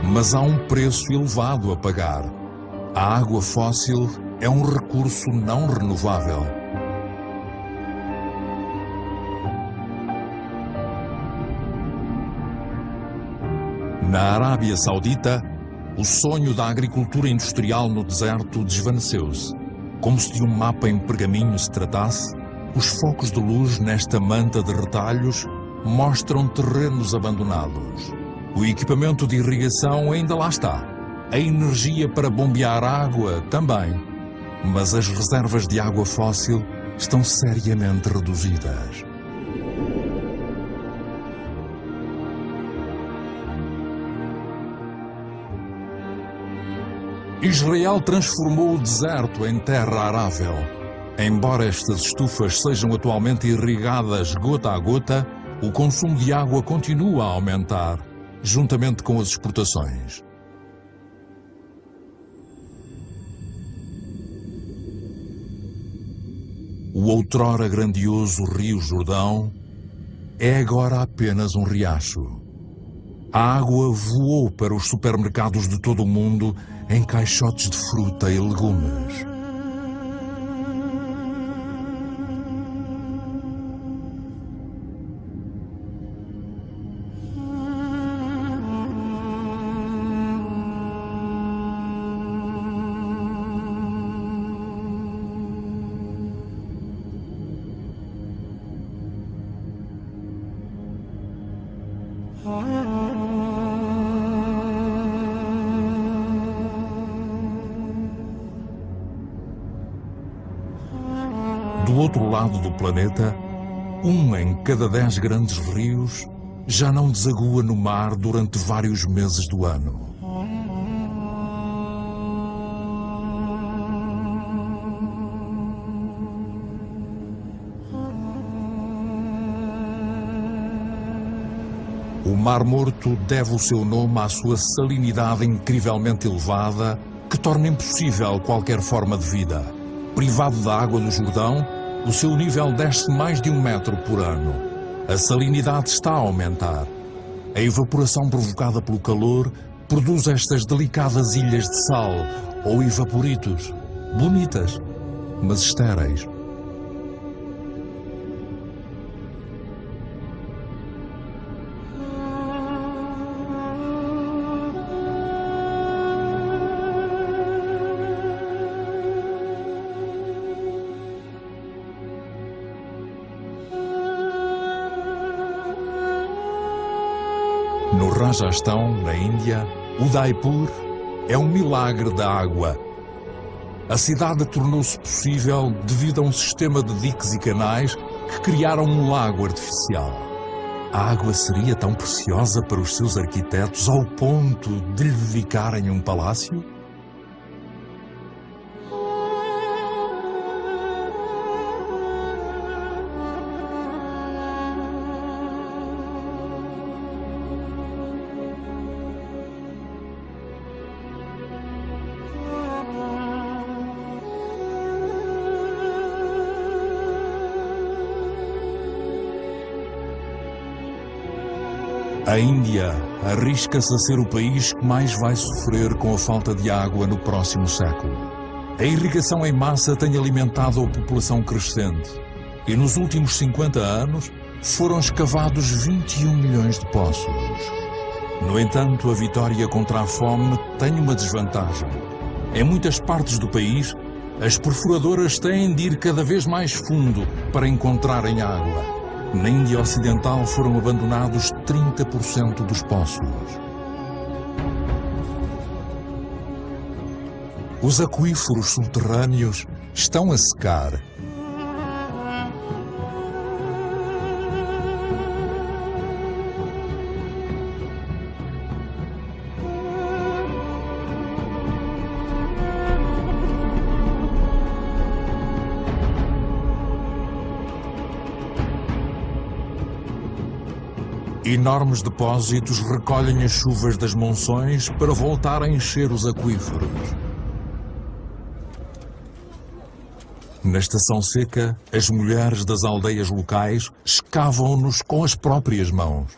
Mas há um preço elevado a pagar. A água fóssil é um recurso não renovável. Na Arábia Saudita, o sonho da agricultura industrial no deserto desvaneceu-se. Como se de um mapa em pergaminho se tratasse, os focos de luz nesta manta de retalhos mostram terrenos abandonados. O equipamento de irrigação ainda lá está. A energia para bombear água também. Mas as reservas de água fóssil estão seriamente reduzidas. Israel transformou o deserto em terra arável. Embora estas estufas sejam atualmente irrigadas gota a gota, o consumo de água continua a aumentar, juntamente com as exportações. O outrora grandioso Rio Jordão é agora apenas um riacho. A água voou para os supermercados de todo o mundo em caixotes de fruta e legumes. Do outro lado do planeta, 1 em cada 10 grandes rios já não desagua no mar durante vários meses do ano. O Mar Morto deve o seu nome à sua salinidade incrivelmente elevada, que torna impossível qualquer forma de vida. Privado da água do Jordão, o seu nível desce mais de 1 metro por ano. A salinidade está a aumentar. A evaporação provocada pelo calor produz estas delicadas ilhas de sal, ou evaporitos, bonitas, mas estéreis. No Rajastão, na Índia, Udaipur é um milagre da água. A cidade tornou-se possível devido a um sistema de diques e canais que criaram um lago artificial. A água seria tão preciosa para os seus arquitetos ao ponto de lhe dedicarem um palácio? A Índia arrisca-se a ser o país que mais vai sofrer com a falta de água no próximo século. A irrigação em massa tem alimentado a população crescente e nos últimos 50 anos foram escavados 21 milhões de poços. No entanto, a vitória contra a fome tem uma desvantagem. Em muitas partes do país, as perfuradoras têm de ir cada vez mais fundo para encontrarem água. Na Índia Ocidental foram abandonados 30% dos poços. Os aquíferos subterrâneos estão a secar. Enormes depósitos recolhem as chuvas das monções para voltar a encher os aquíferos. Na estação seca, as mulheres das aldeias locais escavam-nos com as próprias mãos.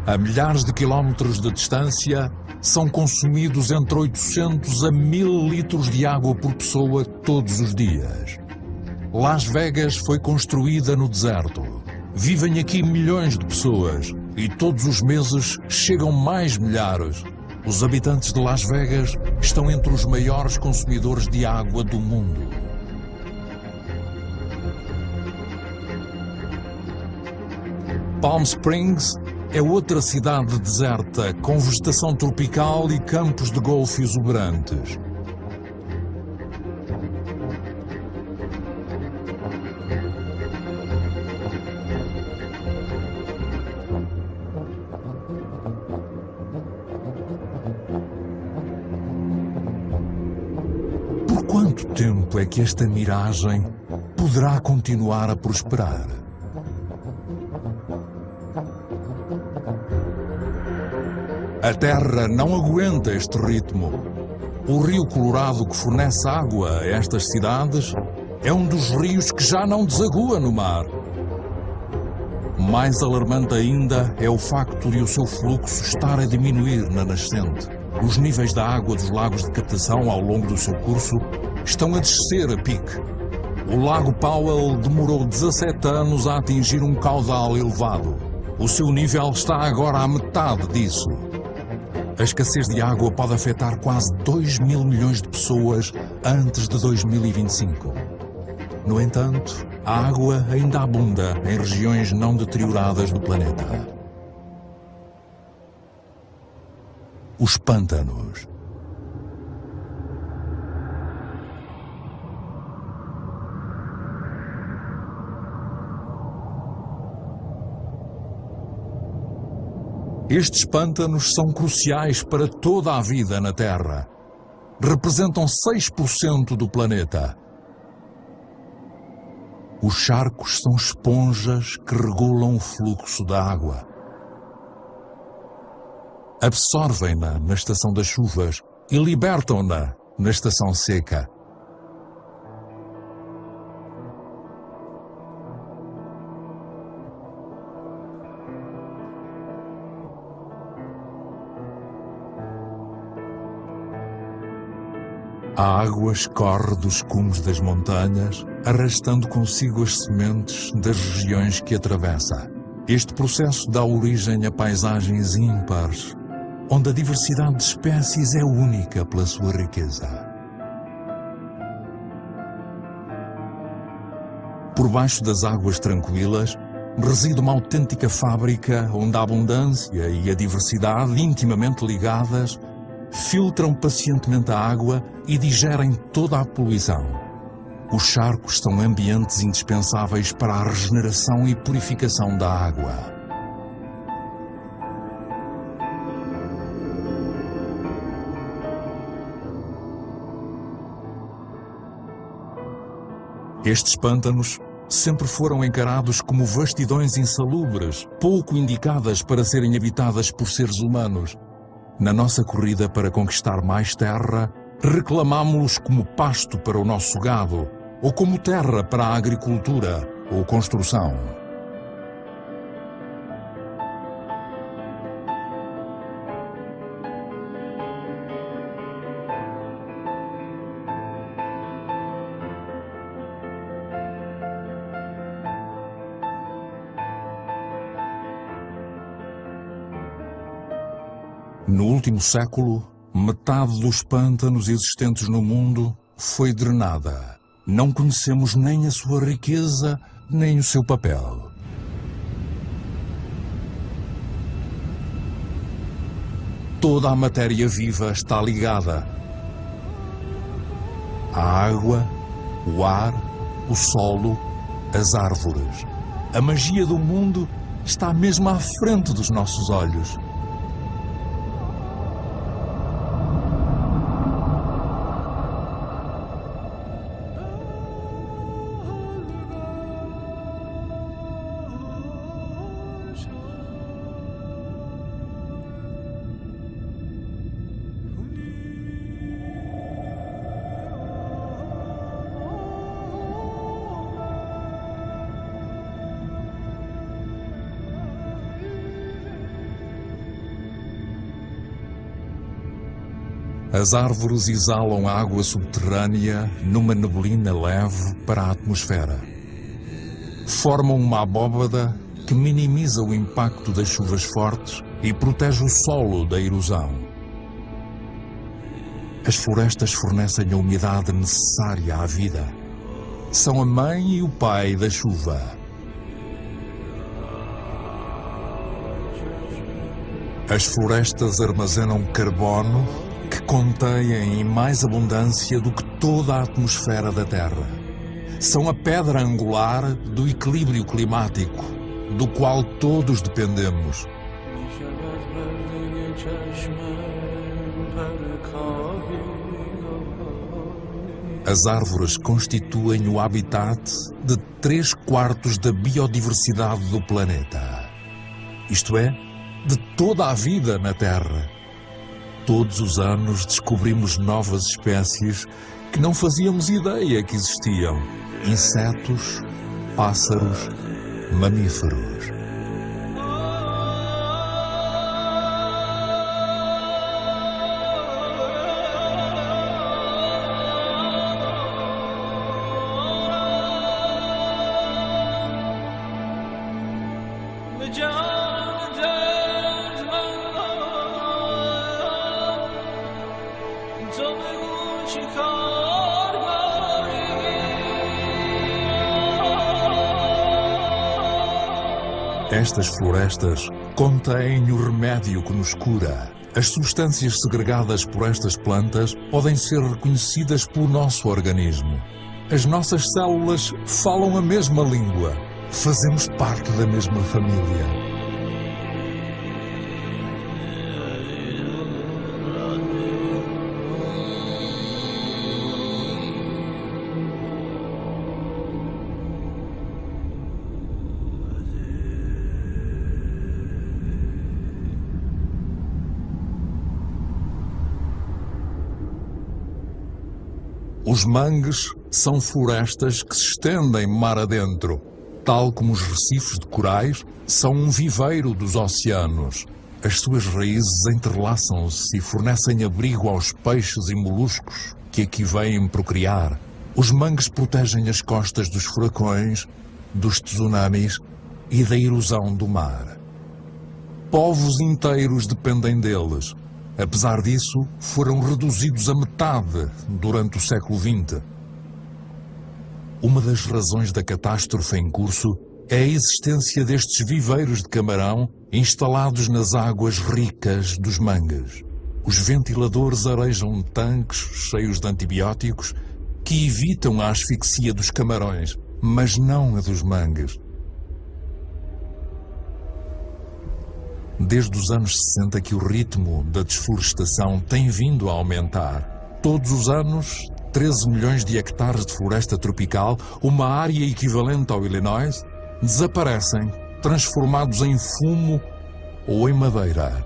A milhares de quilómetros de distância, são consumidos entre 800 a 1000 litros de água por pessoa todos os dias. Las Vegas foi construída no deserto. Vivem aqui milhões de pessoas e todos os meses chegam mais milhares. Os habitantes de Las Vegas estão entre os maiores consumidores de água do mundo. Palm Springs é outra cidade deserta, com vegetação tropical e campos de golfe exuberantes. Por quanto tempo é que esta miragem poderá continuar a prosperar? A Terra não aguenta este ritmo. O rio Colorado, que fornece água a estas cidades, é um dos rios que já não desagua no mar. Mais alarmante ainda é o facto de o seu fluxo estar a diminuir na nascente. Os níveis da água dos lagos de captação ao longo do seu curso estão a descer a pique. O Lago Powell demorou 17 anos a atingir um caudal elevado. O seu nível está agora à metade disso. A escassez de água pode afetar quase 2 mil milhões de pessoas antes de 2025. No entanto, a água ainda abunda em regiões não deterioradas do planeta. Os pântanos. Estes pântanos são cruciais para toda a vida na Terra. Representam 6% do planeta. Os charcos são esponjas que regulam o fluxo da água. Absorvem-na na estação das chuvas e libertam-na na estação seca. A água escorre dos cumes das montanhas, arrastando consigo as sementes das regiões que atravessa. Este processo dá origem a paisagens ímpares, onde a diversidade de espécies é única pela sua riqueza. Por baixo das águas tranquilas, reside uma autêntica fábrica onde a abundância e a diversidade, intimamente ligadas, filtram pacientemente a água e digerem toda a poluição. Os charcos são ambientes indispensáveis para a regeneração e purificação da água. Estes pântanos sempre foram encarados como vastidões insalubres, pouco indicadas para serem habitadas por seres humanos. Na nossa corrida para conquistar mais terra, reclamámo-los como pasto para o nosso gado, ou como terra para a agricultura ou construção. No último século, metade dos pântanos existentes no mundo foi drenada. Não conhecemos nem a sua riqueza, nem o seu papel. Toda a matéria viva está ligada. A água, o ar, o solo, as árvores. A magia do mundo está mesmo à frente dos nossos olhos. As árvores exalam água subterrânea numa neblina leve para a atmosfera. Formam uma abóbada que minimiza o impacto das chuvas fortes e protege o solo da erosão. As florestas fornecem a umidade necessária à vida. São a mãe e o pai da chuva. As florestas armazenam carbono que contêm em mais abundância do que toda a atmosfera da Terra. São a pedra angular do equilíbrio climático, do qual todos dependemos. As árvores constituem o habitat de 3/4 da biodiversidade do planeta. Isto é, de toda a vida na Terra. Todos os anos descobrimos novas espécies que não fazíamos ideia que existiam. Insetos, pássaros, mamíferos. Estas florestas contêm o remédio que nos cura. As substâncias segregadas por estas plantas podem ser reconhecidas pelo nosso organismo. As nossas células falam a mesma língua. Fazemos parte da mesma família. Os mangues são florestas que se estendem mar adentro, tal como os recifes de corais são um viveiro dos oceanos. As suas raízes entrelaçam-se e fornecem abrigo aos peixes e moluscos que aqui vêm procriar. Os mangues protegem as costas dos furacões, dos tsunamis e da erosão do mar. Povos inteiros dependem deles. Apesar disso, foram reduzidos a metade durante o século XX. Uma das razões da catástrofe em curso é a existência destes viveiros de camarão instalados nas águas ricas dos mangues. Os ventiladores arejam tanques cheios de antibióticos que evitam a asfixia dos camarões, mas não a dos mangues. Desde os anos 60 que o ritmo da desflorestação tem vindo a aumentar. Todos os anos, 13 milhões de hectares de floresta tropical, uma área equivalente ao Illinois, desaparecem, transformados em fumo ou em madeira.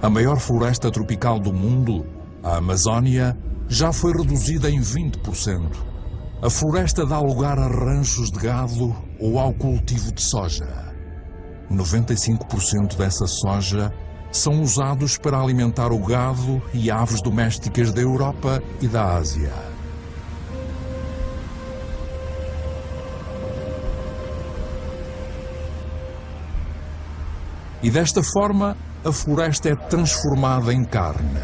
A maior floresta tropical do mundo, a Amazónia, já foi reduzida em 20%. A floresta dá lugar a ranchos de gado ou ao cultivo de soja. 95% dessa soja são usados para alimentar o gado e aves domésticas da Europa e da Ásia. E desta forma, a floresta é transformada em carne.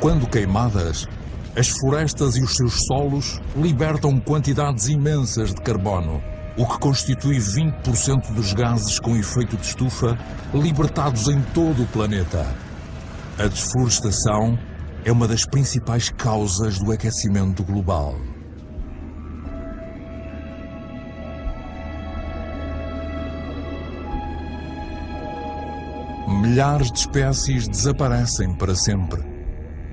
Quando queimadas, as florestas e os seus solos libertam quantidades imensas de carbono, o que constitui 20% dos gases com efeito de estufa libertados em todo o planeta. A desflorestação é uma das principais causas do aquecimento global. Milhares de espécies desaparecem para sempre.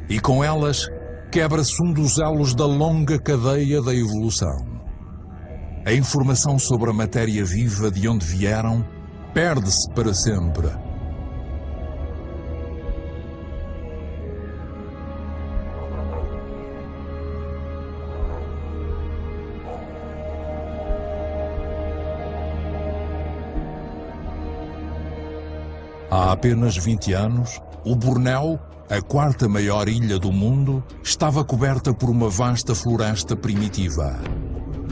E com elas, quebra-se um dos elos da longa cadeia da evolução. A informação sobre a matéria viva de onde vieram perde-se para sempre. Há apenas 20 anos, o Bornéu, a quarta maior ilha do mundo, estava coberta por uma vasta floresta primitiva.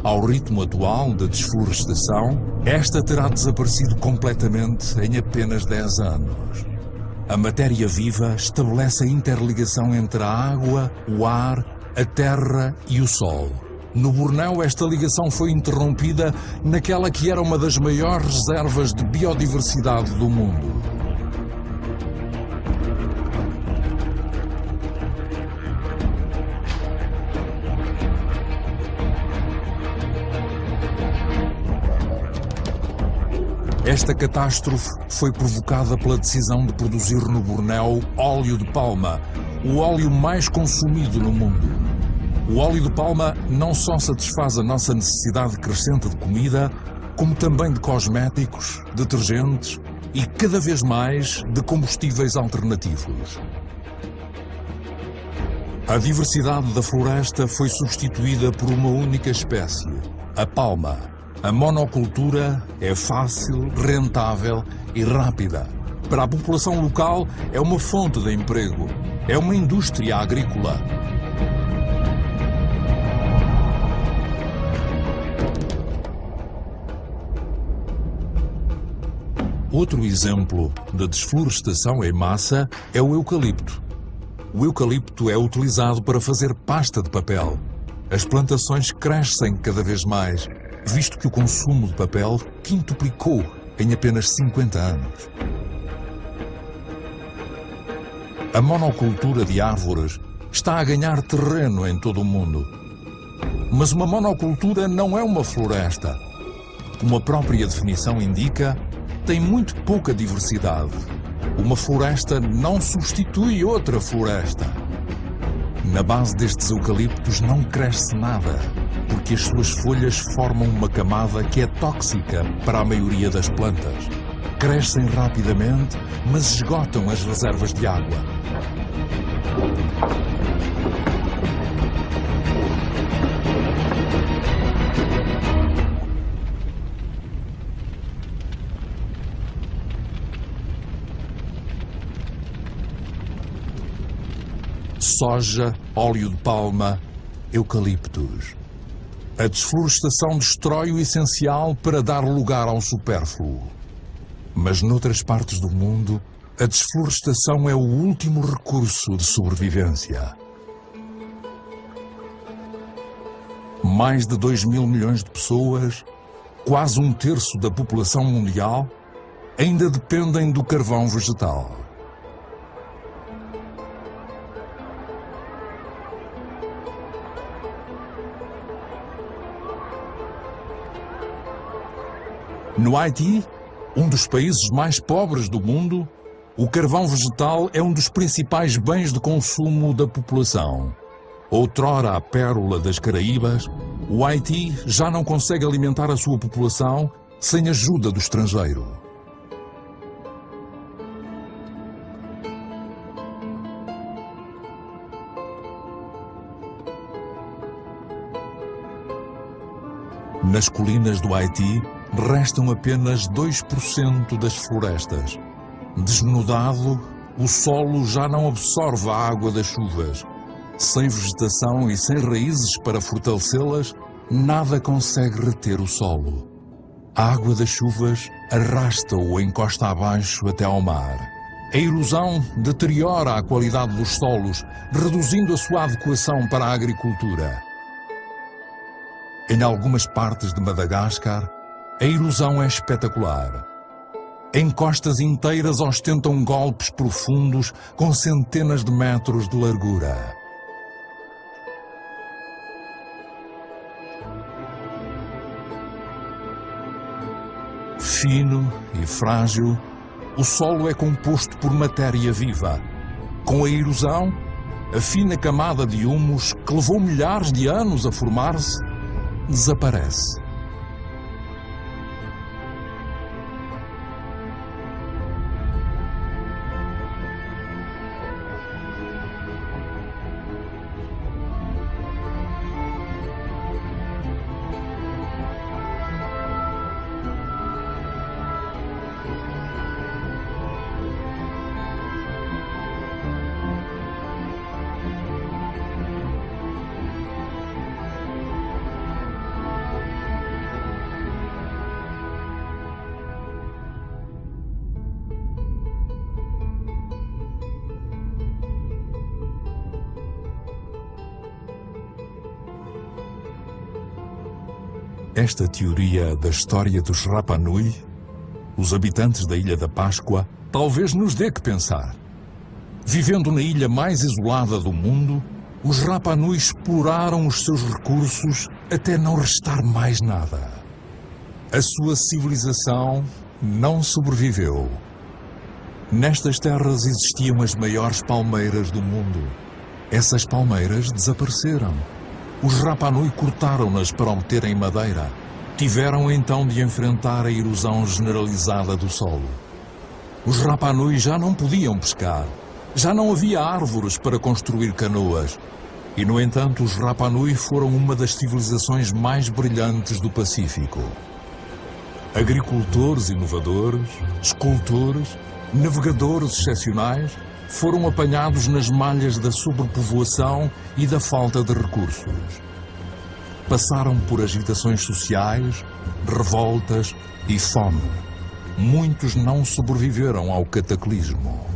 Ao ritmo atual da desflorestação, esta terá desaparecido completamente em apenas 10 anos. A matéria viva estabelece a interligação entre a água, o ar, a terra e o sol. No Bornéu, esta ligação foi interrompida naquela que era uma das maiores reservas de biodiversidade do mundo. Esta catástrofe foi provocada pela decisão de produzir no Bornéu óleo de palma, o óleo mais consumido no mundo. O óleo de palma não só satisfaz a nossa necessidade crescente de comida, como também de cosméticos, detergentes e, cada vez mais, de combustíveis alternativos. A diversidade da floresta foi substituída por uma única espécie, a palma. A monocultura é fácil, rentável e rápida. Para a população local, é uma fonte de emprego. É uma indústria agrícola. Outro exemplo da desflorestação em massa é o eucalipto. O eucalipto é utilizado para fazer pasta de papel. As plantações crescem cada vez mais, visto que o consumo de papel quintuplicou em apenas 50 anos. A monocultura de árvores está a ganhar terreno em todo o mundo. Mas uma monocultura não é uma floresta. Como a própria definição indica, tem muito pouca diversidade. Uma floresta não substitui outra floresta. Na base destes eucaliptos não cresce nada, porque as suas folhas formam uma camada que é tóxica para a maioria das plantas. Crescem rapidamente, mas esgotam as reservas de água. Soja, óleo de palma, eucaliptos. A desflorestação destrói o essencial para dar lugar ao supérfluo. Mas noutras partes do mundo, a desflorestação é o último recurso de sobrevivência. Mais de 2 mil milhões de pessoas, quase um terço da população mundial, ainda dependem do carvão vegetal. No Haiti, um dos países mais pobres do mundo, o carvão vegetal é um dos principais bens de consumo da população. Outrora a pérola das Caraíbas, O Haiti já não consegue alimentar a sua população sem ajuda do estrangeiro. Nas colinas do Haiti restam apenas 2% das florestas. Desnudado, o solo já não absorve a água das chuvas. Sem vegetação e sem raízes para fortalecê-las, nada consegue reter o solo. A água das chuvas arrasta-o encosta abaixo até ao mar. A erosão deteriora a qualidade dos solos, reduzindo a sua adequação para a agricultura. Em algumas partes de Madagascar, a erosão é espetacular. Encostas inteiras ostentam golpes profundos com centenas de metros de largura. Fino e frágil, o solo é composto por matéria viva. Com a erosão, a fina camada de humus, que levou milhares de anos a formar-se, desaparece. Esta teoria da história dos Rapa Nui, os habitantes da Ilha da Páscoa, talvez nos dê que pensar. Vivendo na ilha mais isolada do mundo, os Rapa Nui exploraram os seus recursos até não restar mais nada. A sua civilização não sobreviveu. Nestas terras existiam as maiores palmeiras do mundo. Essas palmeiras desapareceram. Os Rapa Nui cortaram-nas para obterem madeira. Tiveram então de enfrentar a erosão generalizada do solo. Os Rapa Nui já não podiam pescar. Já não havia árvores para construir canoas. E, no entanto, os Rapa Nui foram uma das civilizações mais brilhantes do Pacífico. Agricultores inovadores, escultores, navegadores excepcionais, foram apanhados nas malhas da sobrepovoação e da falta de recursos. Passaram por agitações sociais, revoltas e fome. Muitos não sobreviveram ao cataclismo.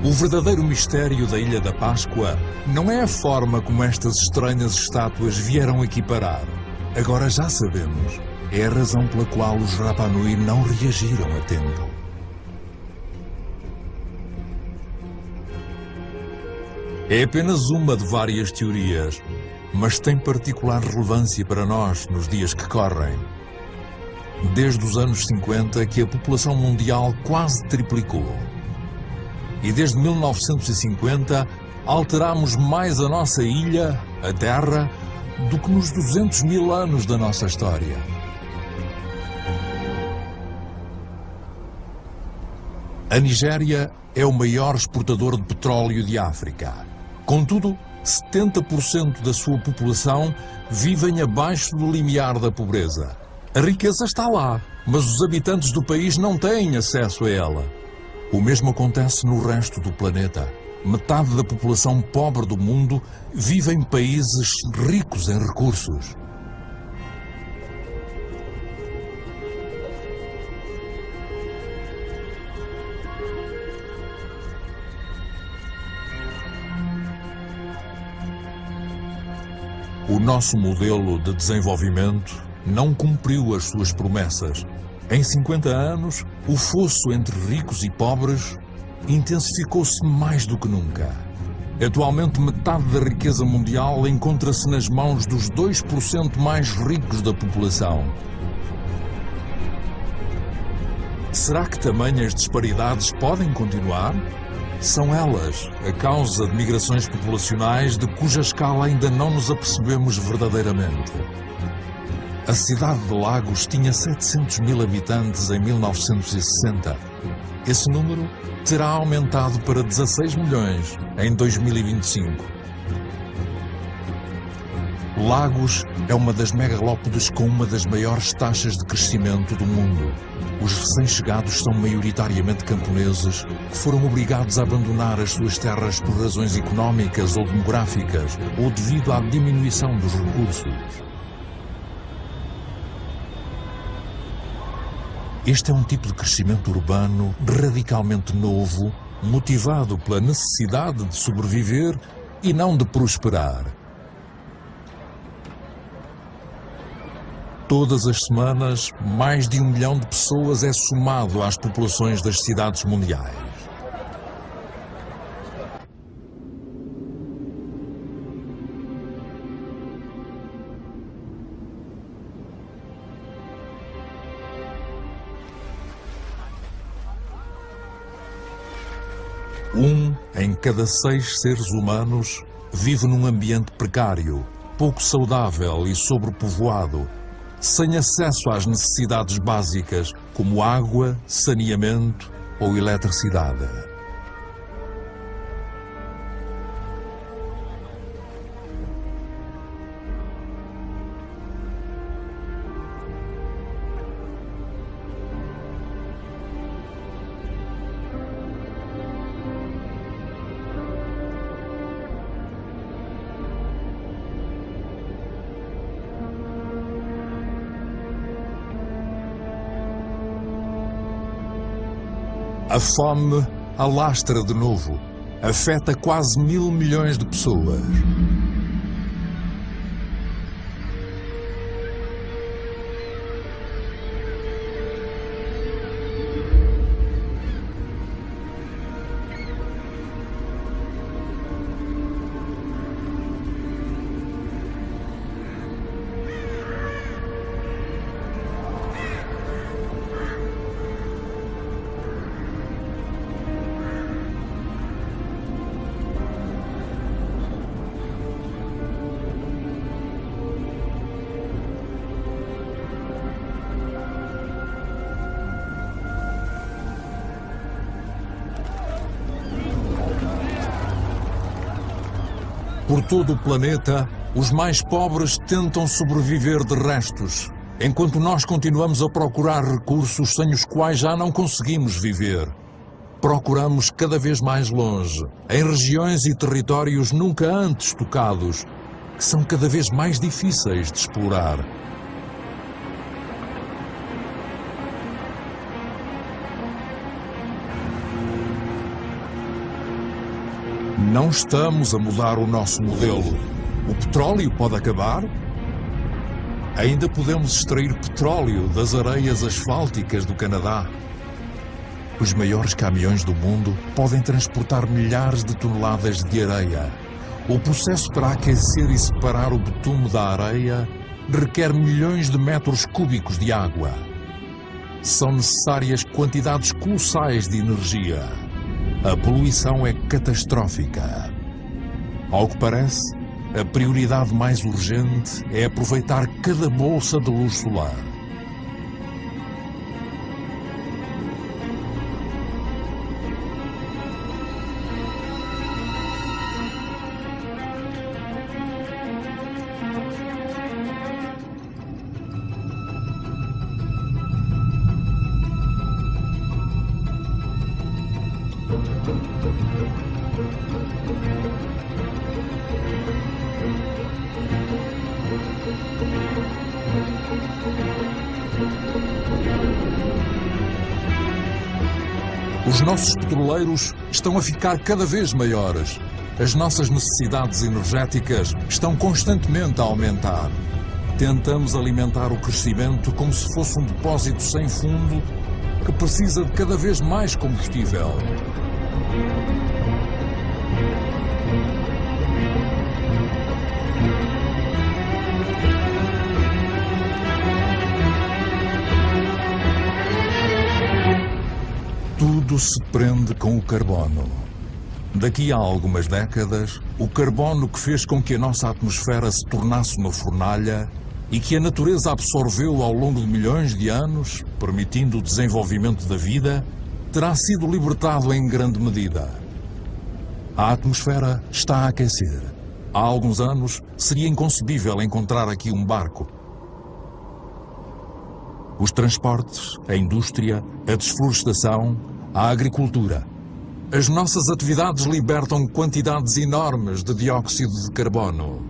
O verdadeiro mistério da Ilha da Páscoa não é a forma como estas estranhas estátuas vieram equiparar. Agora já sabemos. É a razão pela qual os Rapa Nui não reagiram a tempo. É apenas uma de várias teorias, mas tem particular relevância para nós nos dias que correm. Desde os anos 50 que a população mundial quase triplicou. E desde 1950 alterámos mais a nossa ilha, a Terra, do que nos 200 mil anos da nossa história. A Nigéria é o maior exportador de petróleo de África. Contudo, 70% da sua população vivem abaixo do limiar da pobreza. A riqueza está lá, mas os habitantes do país não têm acesso a ela. O mesmo acontece no resto do planeta. metade da população pobre do mundo vive em países ricos em recursos. O nosso modelo de desenvolvimento não cumpriu as suas promessas. Em 50 anos, o fosso entre ricos e pobres intensificou-se mais do que nunca. Atualmente, metade da riqueza mundial encontra-se nas mãos dos 2% mais ricos da população. Será que tamanhas disparidades podem continuar? São elas a causa de migrações populacionais de cuja escala ainda não nos apercebemos verdadeiramente. A cidade de Lagos tinha 700 mil habitantes em 1960. Esse número terá aumentado para 16 milhões em 2025. Lagos é uma das megalópodes com uma das maiores taxas de crescimento do mundo. Os recém-chegados são maioritariamente camponeses que foram obrigados a abandonar as suas terras por razões económicas ou demográficas ou devido à diminuição dos recursos. Este é um tipo de crescimento urbano radicalmente novo, motivado pela necessidade de sobreviver e não de prosperar. Todas as semanas, mais de 1 milhão de pessoas é somado às populações das cidades mundiais. Um em cada 6 seres humanos vive num ambiente precário, pouco saudável e sobrepovoado, sem acesso às necessidades básicas como água, saneamento ou eletricidade. A fome alastra de novo, afeta quase 1.000 milhões de pessoas. Por todo o planeta, os mais pobres tentam sobreviver de restos, enquanto nós continuamos a procurar recursos sem os quais já não conseguimos viver. Procuramos cada vez mais longe, em regiões e territórios nunca antes tocados, que são cada vez mais difíceis de explorar. Não estamos a mudar o nosso modelo. O petróleo pode acabar? Ainda podemos extrair petróleo das areias asfálticas do Canadá. Os maiores caminhões do mundo podem transportar milhares de toneladas de areia. O processo para aquecer e separar o betume da areia requer milhões de metros cúbicos de água. São necessárias quantidades colossais de energia. A poluição é catastrófica. Ao que parece, a prioridade mais urgente é aproveitar cada bolsa de luz solar. Os nossos petroleiros estão a ficar cada vez maiores. As nossas necessidades energéticas estão constantemente a aumentar. Tentamos alimentar o crescimento como se fosse um depósito sem fundo que precisa de cada vez mais combustível. Tudo se prende com o carbono. Daqui a algumas décadas, o carbono que fez com que a nossa atmosfera se tornasse uma fornalha e que a natureza absorveu ao longo de milhões de anos, permitindo o desenvolvimento da vida, terá sido libertado em grande medida. A atmosfera está a aquecer. Há alguns anos, seria inconcebível encontrar aqui um barco. Os transportes, a indústria, a desflorestação, a agricultura. As nossas atividades libertam quantidades enormes de dióxido de carbono.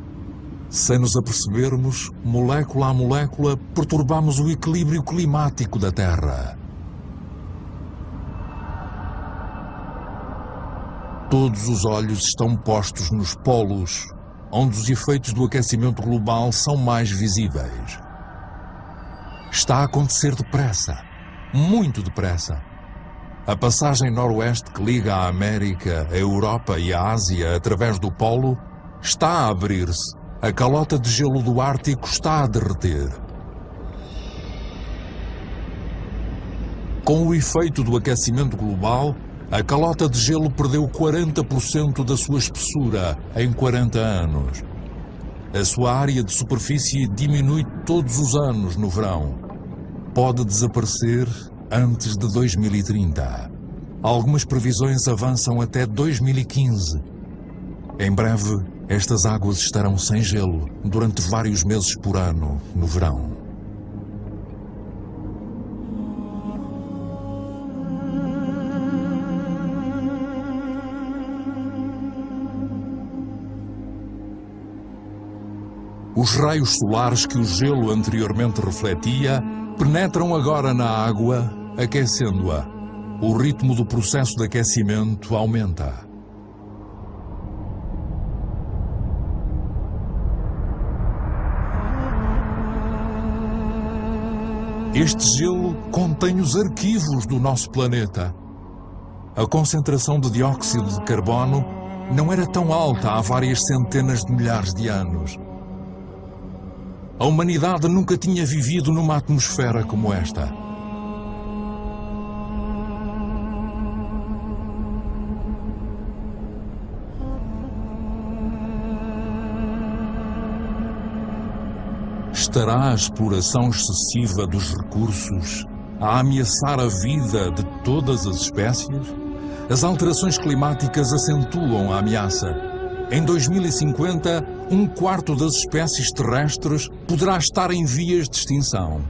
Sem nos apercebermos, molécula a molécula, perturbamos o equilíbrio climático da Terra. Todos os olhos estão postos nos polos, onde os efeitos do aquecimento global são mais visíveis. Está a acontecer depressa, muito depressa. A passagem noroeste que liga a América, a Europa e a Ásia através do polo está a abrir-se. A calota de gelo do Ártico está a derreter. Com o efeito do aquecimento global, a calota de gelo perdeu 40% da sua espessura em 40 anos. A sua área de superfície diminui todos os anos no verão. Pode desaparecer antes de 2030. Algumas previsões avançam até 2015. Em breve, estas águas estarão sem gelo durante vários meses por ano, no verão. Os raios solares que o gelo anteriormente refletia penetram agora na água, aquecendo-a. O ritmo do processo de aquecimento aumenta. Este gelo contém os arquivos do nosso planeta. A concentração de dióxido de carbono não era tão alta há várias centenas de milhares de anos. A humanidade nunca tinha vivido numa atmosfera como esta. Estará a exploração excessiva dos recursos a ameaçar a vida de todas as espécies? As alterações climáticas acentuam a ameaça. Em 2050, 1/4 das espécies terrestres poderá estar em vias de extinção.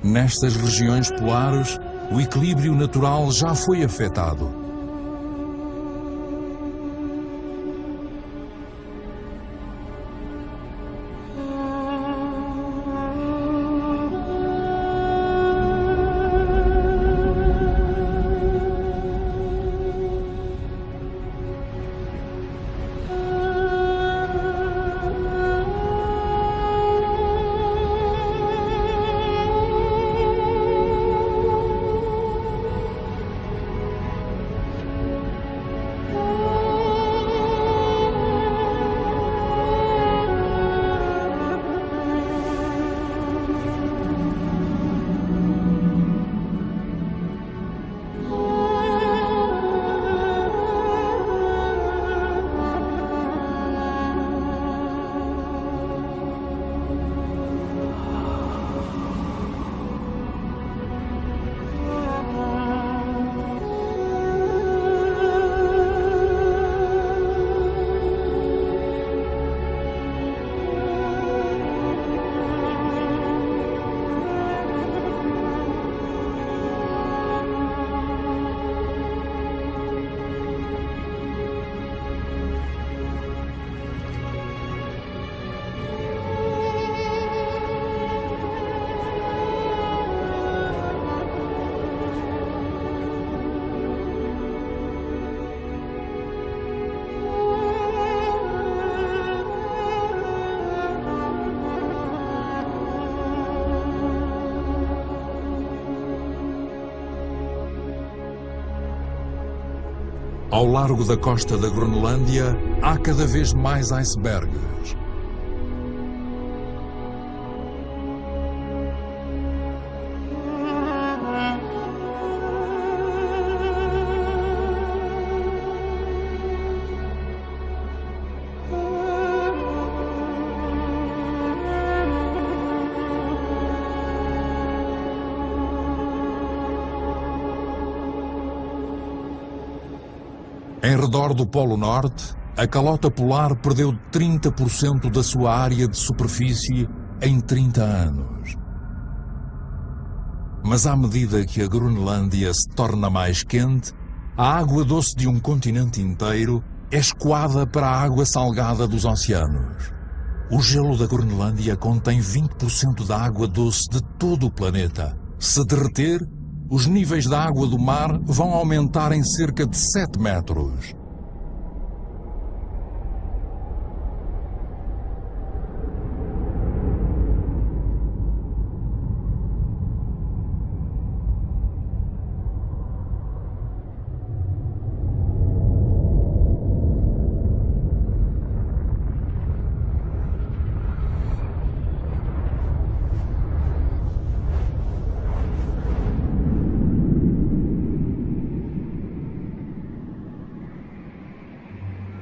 Nestas regiões polares, o equilíbrio natural já foi afetado. Ao largo da costa da Groenlândia, há cada vez mais icebergs. Em redor do Polo Norte, a calota polar perdeu 30% da sua área de superfície em 30 anos. Mas à medida que a Groenlândia se torna mais quente, a água doce de um continente inteiro é escoada para a água salgada dos oceanos. O gelo da Groenlândia contém 20% da água doce de todo o planeta. Se derreter, os níveis da água do mar vão aumentar em cerca de 7 metros.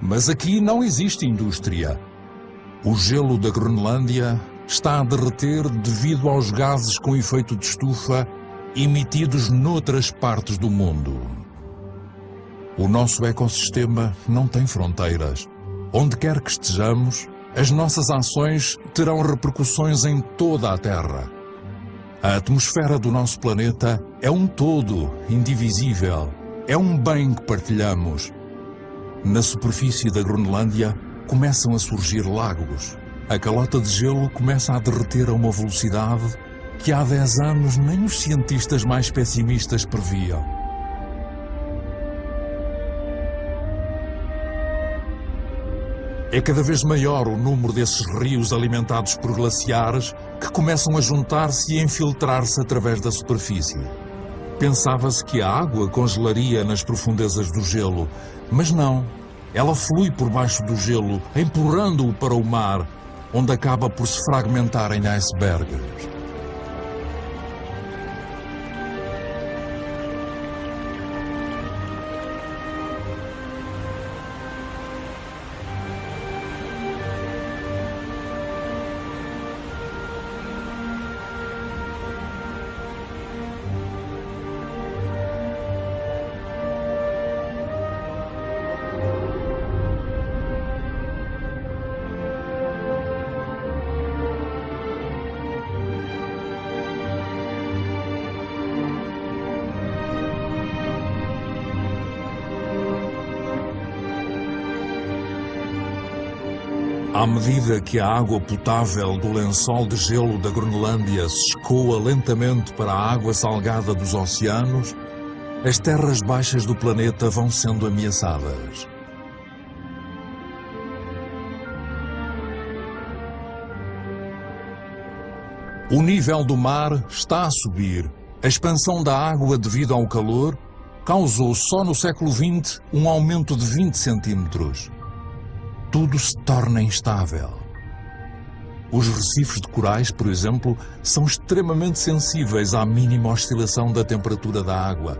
Mas aqui não existe indústria. O gelo da Groenlândia está a derreter devido aos gases com efeito de estufa emitidos noutras partes do mundo. O nosso ecossistema não tem fronteiras. Onde quer que estejamos, as nossas ações terão repercussões em toda a Terra. A atmosfera do nosso planeta é um todo indivisível. É um bem que partilhamos. Na superfície da Groenlândia começam a surgir lagos. A calota de gelo começa a derreter a uma velocidade que há 10 anos nem os cientistas mais pessimistas previam. É cada vez maior o número desses rios alimentados por glaciares que começam a juntar-se e a infiltrar-se através da superfície. Pensava-se que a água congelaria nas profundezas do gelo, mas não. Ela flui por baixo do gelo, empurrando-o para o mar, onde acaba por se fragmentar em icebergs. À medida que a água potável do lençol de gelo da Groenlândia se escoa lentamente para a água salgada dos oceanos, as terras baixas do planeta vão sendo ameaçadas. O nível do mar está a subir. A expansão da água devido ao calor causou só no século XX um aumento de 20 centímetros. Tudo se torna instável. Os recifes de corais, por exemplo, são extremamente sensíveis à mínima oscilação da temperatura da água.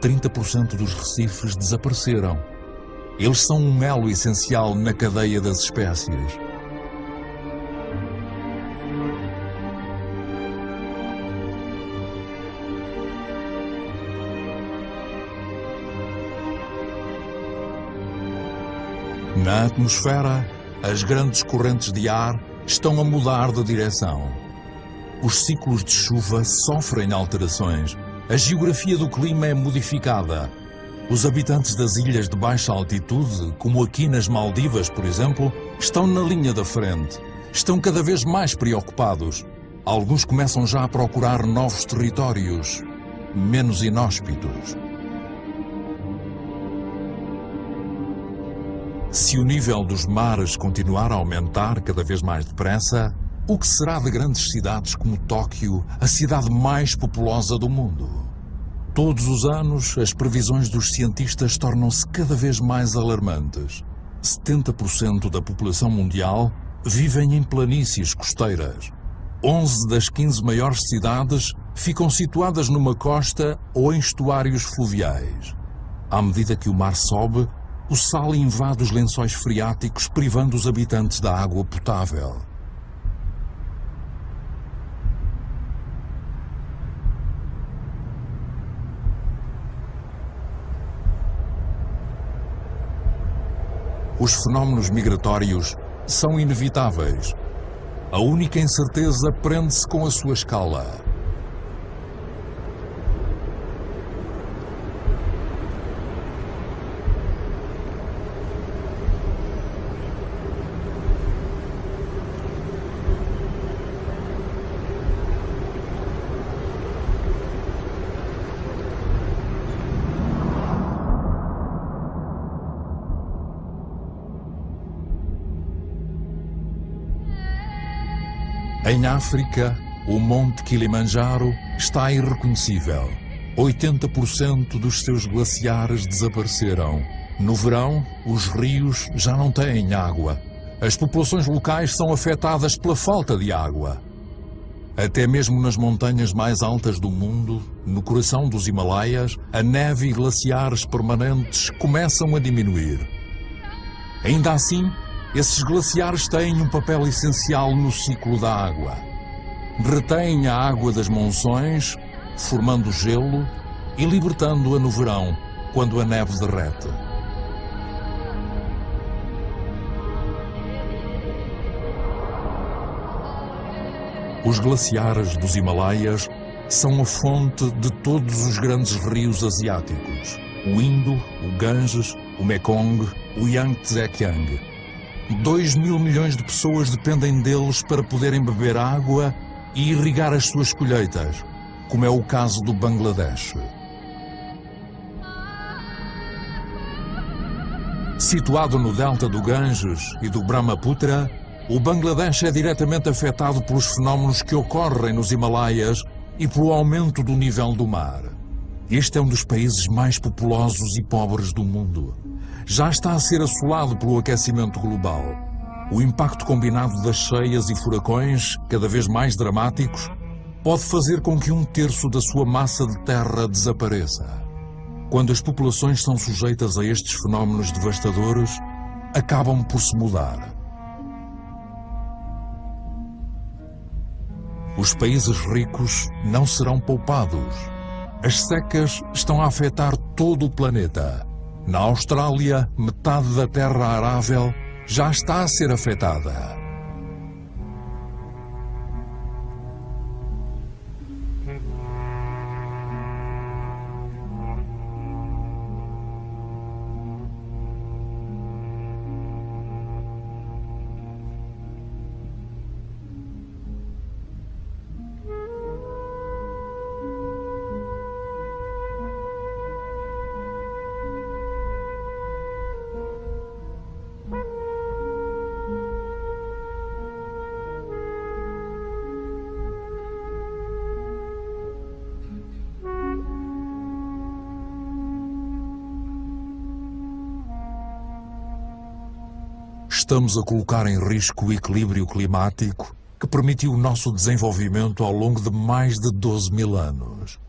30% dos recifes desapareceram. Eles são um elo essencial na cadeia das espécies. Na atmosfera, as grandes correntes de ar estão a mudar de direção. Os ciclos de chuva sofrem alterações. A geografia do clima é modificada. Os habitantes das ilhas de baixa altitude, como aqui nas Maldivas, por exemplo, estão na linha da frente. Estão cada vez mais preocupados. Alguns começam já a procurar novos territórios, menos inóspitos. Se o nível dos mares continuar a aumentar cada vez mais depressa, o que será de grandes cidades como Tóquio, a cidade mais populosa do mundo? Todos os anos, as previsões dos cientistas tornam-se cada vez mais alarmantes. 70% da população mundial vivem em planícies costeiras. 11 das 15 maiores cidades ficam situadas numa costa ou em estuários fluviais. À medida que o mar sobe, o sal invade os lençóis freáticos, privando os habitantes da água potável. Os fenómenos migratórios são inevitáveis. A única incerteza prende-se com a sua escala. Em África, o Monte Kilimanjaro está irreconhecível. 80% dos seus glaciares desapareceram. No verão, os rios já não têm água. As populações locais são afetadas pela falta de água. Até mesmo nas montanhas mais altas do mundo, no coração dos Himalaias, a neve e glaciares permanentes começam a diminuir. Ainda assim, esses glaciares têm um papel essencial no ciclo da água. Retêm a água das monções, formando gelo e libertando-a no verão, quando a neve derrete. Os glaciares dos Himalaias são a fonte de todos os grandes rios asiáticos: o Indo, o Ganges, o Mekong, o Yangtze-Kiang. 2 mil milhões de pessoas dependem deles para poderem beber água e irrigar as suas colheitas, como é o caso do Bangladesh. Situado no delta do Ganges e do Brahmaputra, o Bangladesh é diretamente afetado pelos fenómenos que ocorrem nos Himalaias e pelo aumento do nível do mar. Este é um dos países mais populosos e pobres do mundo. Já está a ser assolado pelo aquecimento global. O impacto combinado das cheias e furacões, cada vez mais dramáticos, pode fazer com que 1/3 da sua massa de terra desapareça. Quando as populações são sujeitas a estes fenómenos devastadores, acabam por se mudar. Os países ricos não serão poupados. As secas estão a afetar todo o planeta. Na Austrália, metade da terra arável já está a ser afetada. Estamos a colocar em risco o equilíbrio climático que permitiu o nosso desenvolvimento ao longo de mais de 12 mil anos.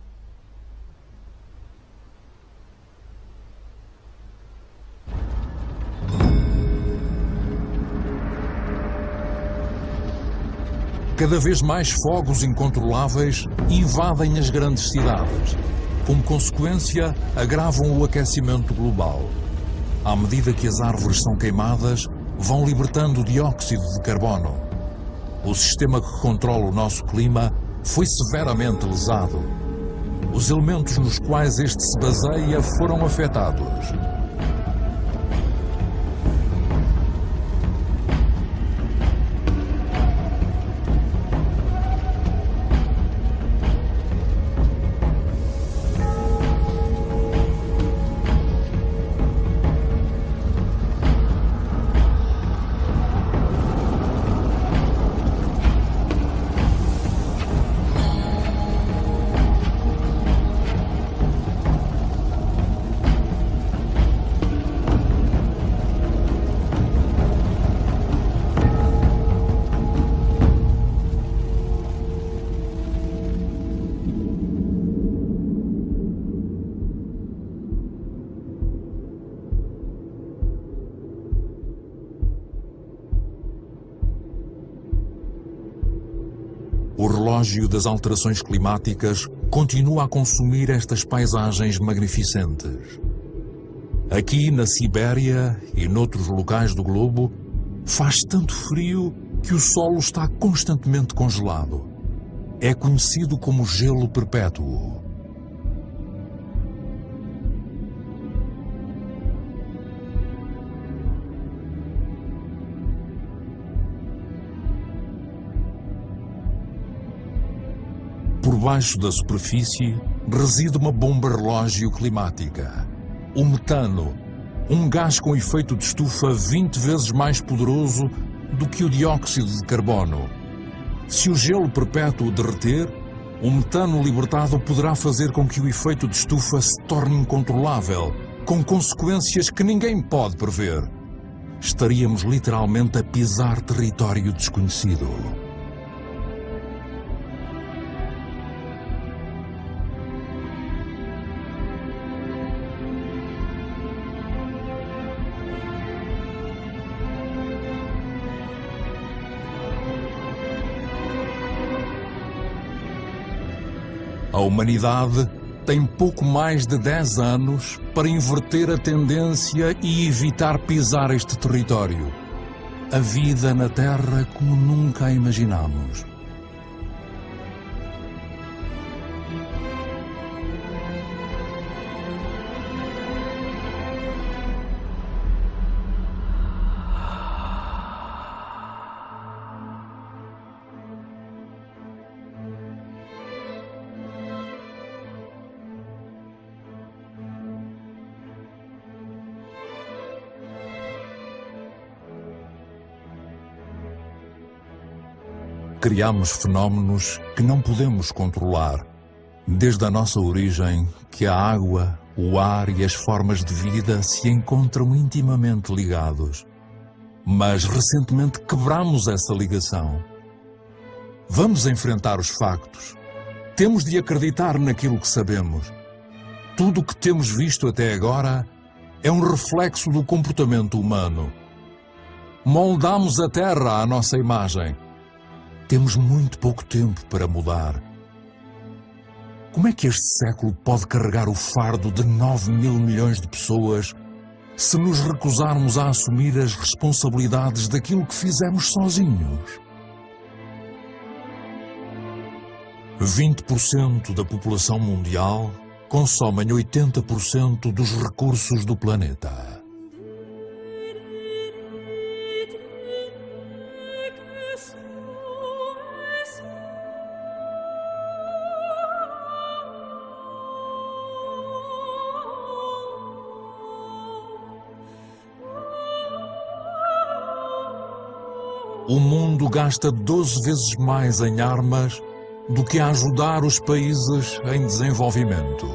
Cada vez mais fogos incontroláveis invadem as grandes cidades. Como consequência, agravam o aquecimento global. À medida que as árvores são queimadas, vão libertando dióxido de carbono. O sistema que controla o nosso clima foi severamente lesado. Os elementos nos quais este se baseia foram afetados. O relógio das alterações climáticas continua a consumir estas paisagens magnificentes. Aqui na Sibéria e noutros locais do globo, faz tanto frio que o solo está constantemente congelado. É conhecido como gelo perpétuo. Por baixo da superfície reside uma bomba relógio climática. O metano, um gás com efeito de estufa 20 vezes mais poderoso do que o dióxido de carbono. Se o gelo perpétuo derreter, o metano libertado poderá fazer com que o efeito de estufa se torne incontrolável, com consequências que ninguém pode prever. Estaríamos literalmente a pisar território desconhecido. A humanidade tem pouco mais de 10 anos para inverter a tendência e evitar pisar este território. A vida na Terra como nunca a imaginamos. Criamos fenómenos que não podemos controlar, desde a nossa origem, que a água, o ar e as formas de vida se encontram intimamente ligados. Mas recentemente quebramos essa ligação. Vamos enfrentar os factos. Temos de acreditar naquilo que sabemos. Tudo o que temos visto até agora é um reflexo do comportamento humano. Moldamos a Terra à nossa imagem. Temos muito pouco tempo para mudar. Como é que este século pode carregar o fardo de 9 mil milhões de pessoas se nos recusarmos a assumir as responsabilidades daquilo que fizemos sozinhos? 20% da população mundial consomem 80% dos recursos do planeta. O mundo gasta 12 vezes mais em armas do que a ajudar os países em desenvolvimento.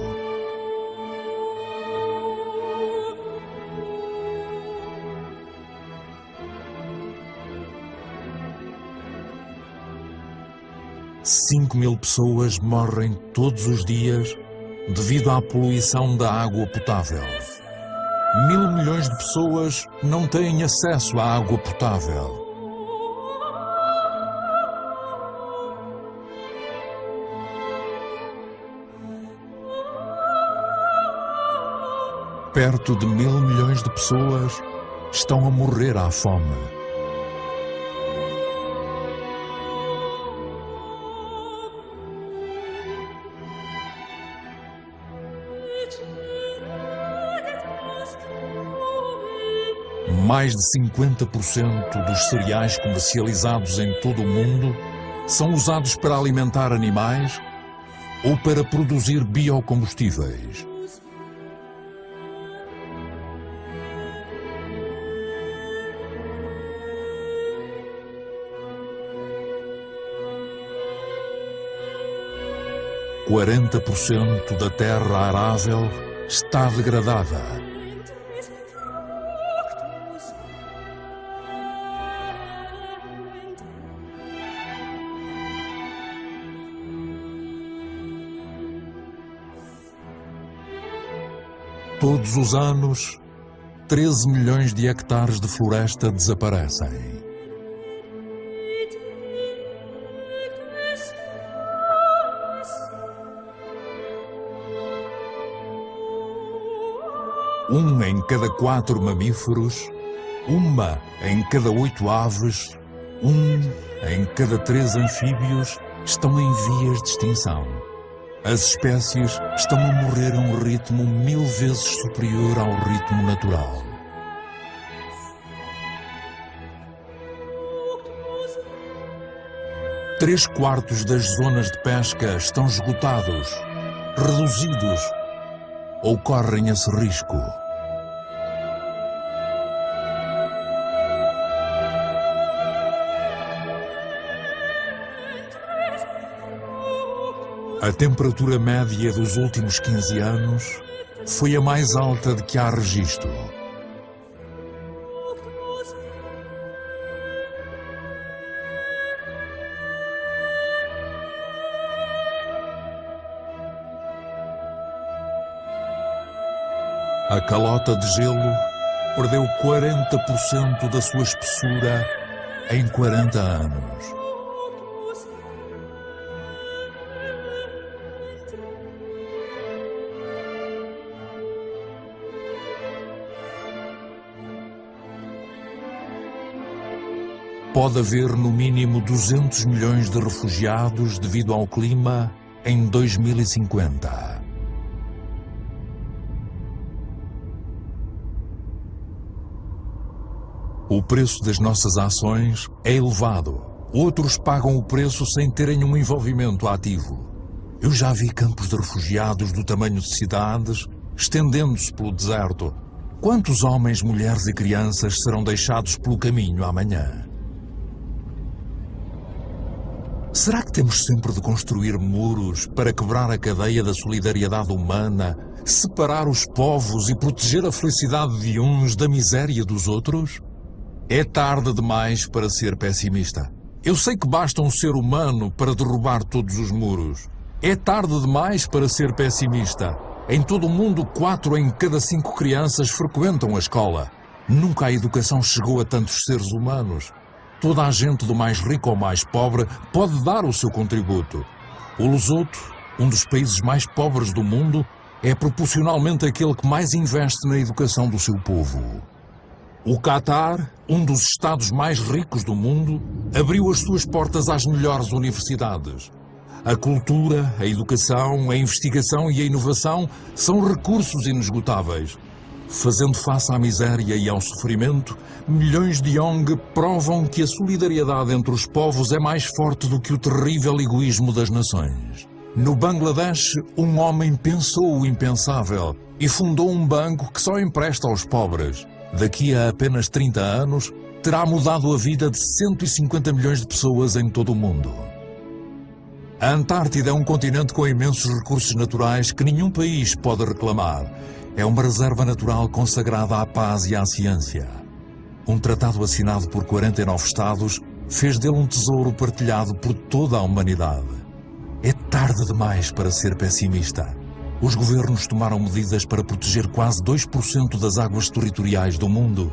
Cinco mil pessoas morrem todos os dias devido à poluição da água potável. 1.000 milhões de pessoas não têm acesso à água potável. Perto de 1.000 milhões de pessoas estão a morrer à fome. Mais de 50% dos cereais comercializados em todo o mundo são usados para alimentar animais ou para produzir biocombustíveis. – 40% da terra arável está degradada. Todos os anos, 13 milhões de hectares de floresta desaparecem. 1 em cada 4 mamíferos, 1 em cada 8 aves, 1 em cada 3 anfíbios estão em vias de extinção. As espécies estão a morrer a um ritmo 1000 vezes superior ao ritmo natural. Três quartos das zonas de pesca estão esgotados, reduzidos ou correm esse risco. A temperatura média dos últimos 15 anos foi a mais alta de que há registro. A calota de gelo perdeu 40% da sua espessura em 40 anos. Pode haver no mínimo 200 milhões de refugiados devido ao clima em 2050. O preço das nossas ações é elevado. Outros pagam o preço sem terem um envolvimento ativo. Eu já vi campos de refugiados do tamanho de cidades, estendendo-se pelo deserto. Quantos homens, mulheres e crianças serão deixados pelo caminho amanhã? Será que temos sempre de construir muros para quebrar a cadeia da solidariedade humana, separar os povos e proteger a felicidade de uns da miséria dos outros? É tarde demais para ser pessimista. Eu sei que basta um ser humano para derrubar todos os muros. É tarde demais para ser pessimista. Em todo o mundo, 4 em cada 5 crianças frequentam a escola. Nunca a educação chegou a tantos seres humanos. Toda a gente, do mais rico ao mais pobre, pode dar o seu contributo. O Lesoto, um dos países mais pobres do mundo, é proporcionalmente aquele que mais investe na educação do seu povo. O Catar, um dos estados mais ricos do mundo, abriu as suas portas às melhores universidades. A cultura, a educação, a investigação e a inovação são recursos inesgotáveis. Fazendo face à miséria e ao sofrimento, milhões de Yong provam que a solidariedade entre os povos é mais forte do que o terrível egoísmo das nações. No Bangladesh, um homem pensou o impensável e fundou um banco que só empresta aos pobres. Daqui a apenas 30 anos, terá mudado a vida de 150 milhões de pessoas em todo o mundo. A Antártida é um continente com imensos recursos naturais que nenhum país pode reclamar. É uma reserva natural consagrada à paz e à ciência. Um tratado assinado por 49 Estados fez dele um tesouro partilhado por toda a humanidade. É tarde demais para ser pessimista. Os governos tomaram medidas para proteger quase 2% das águas territoriais do mundo.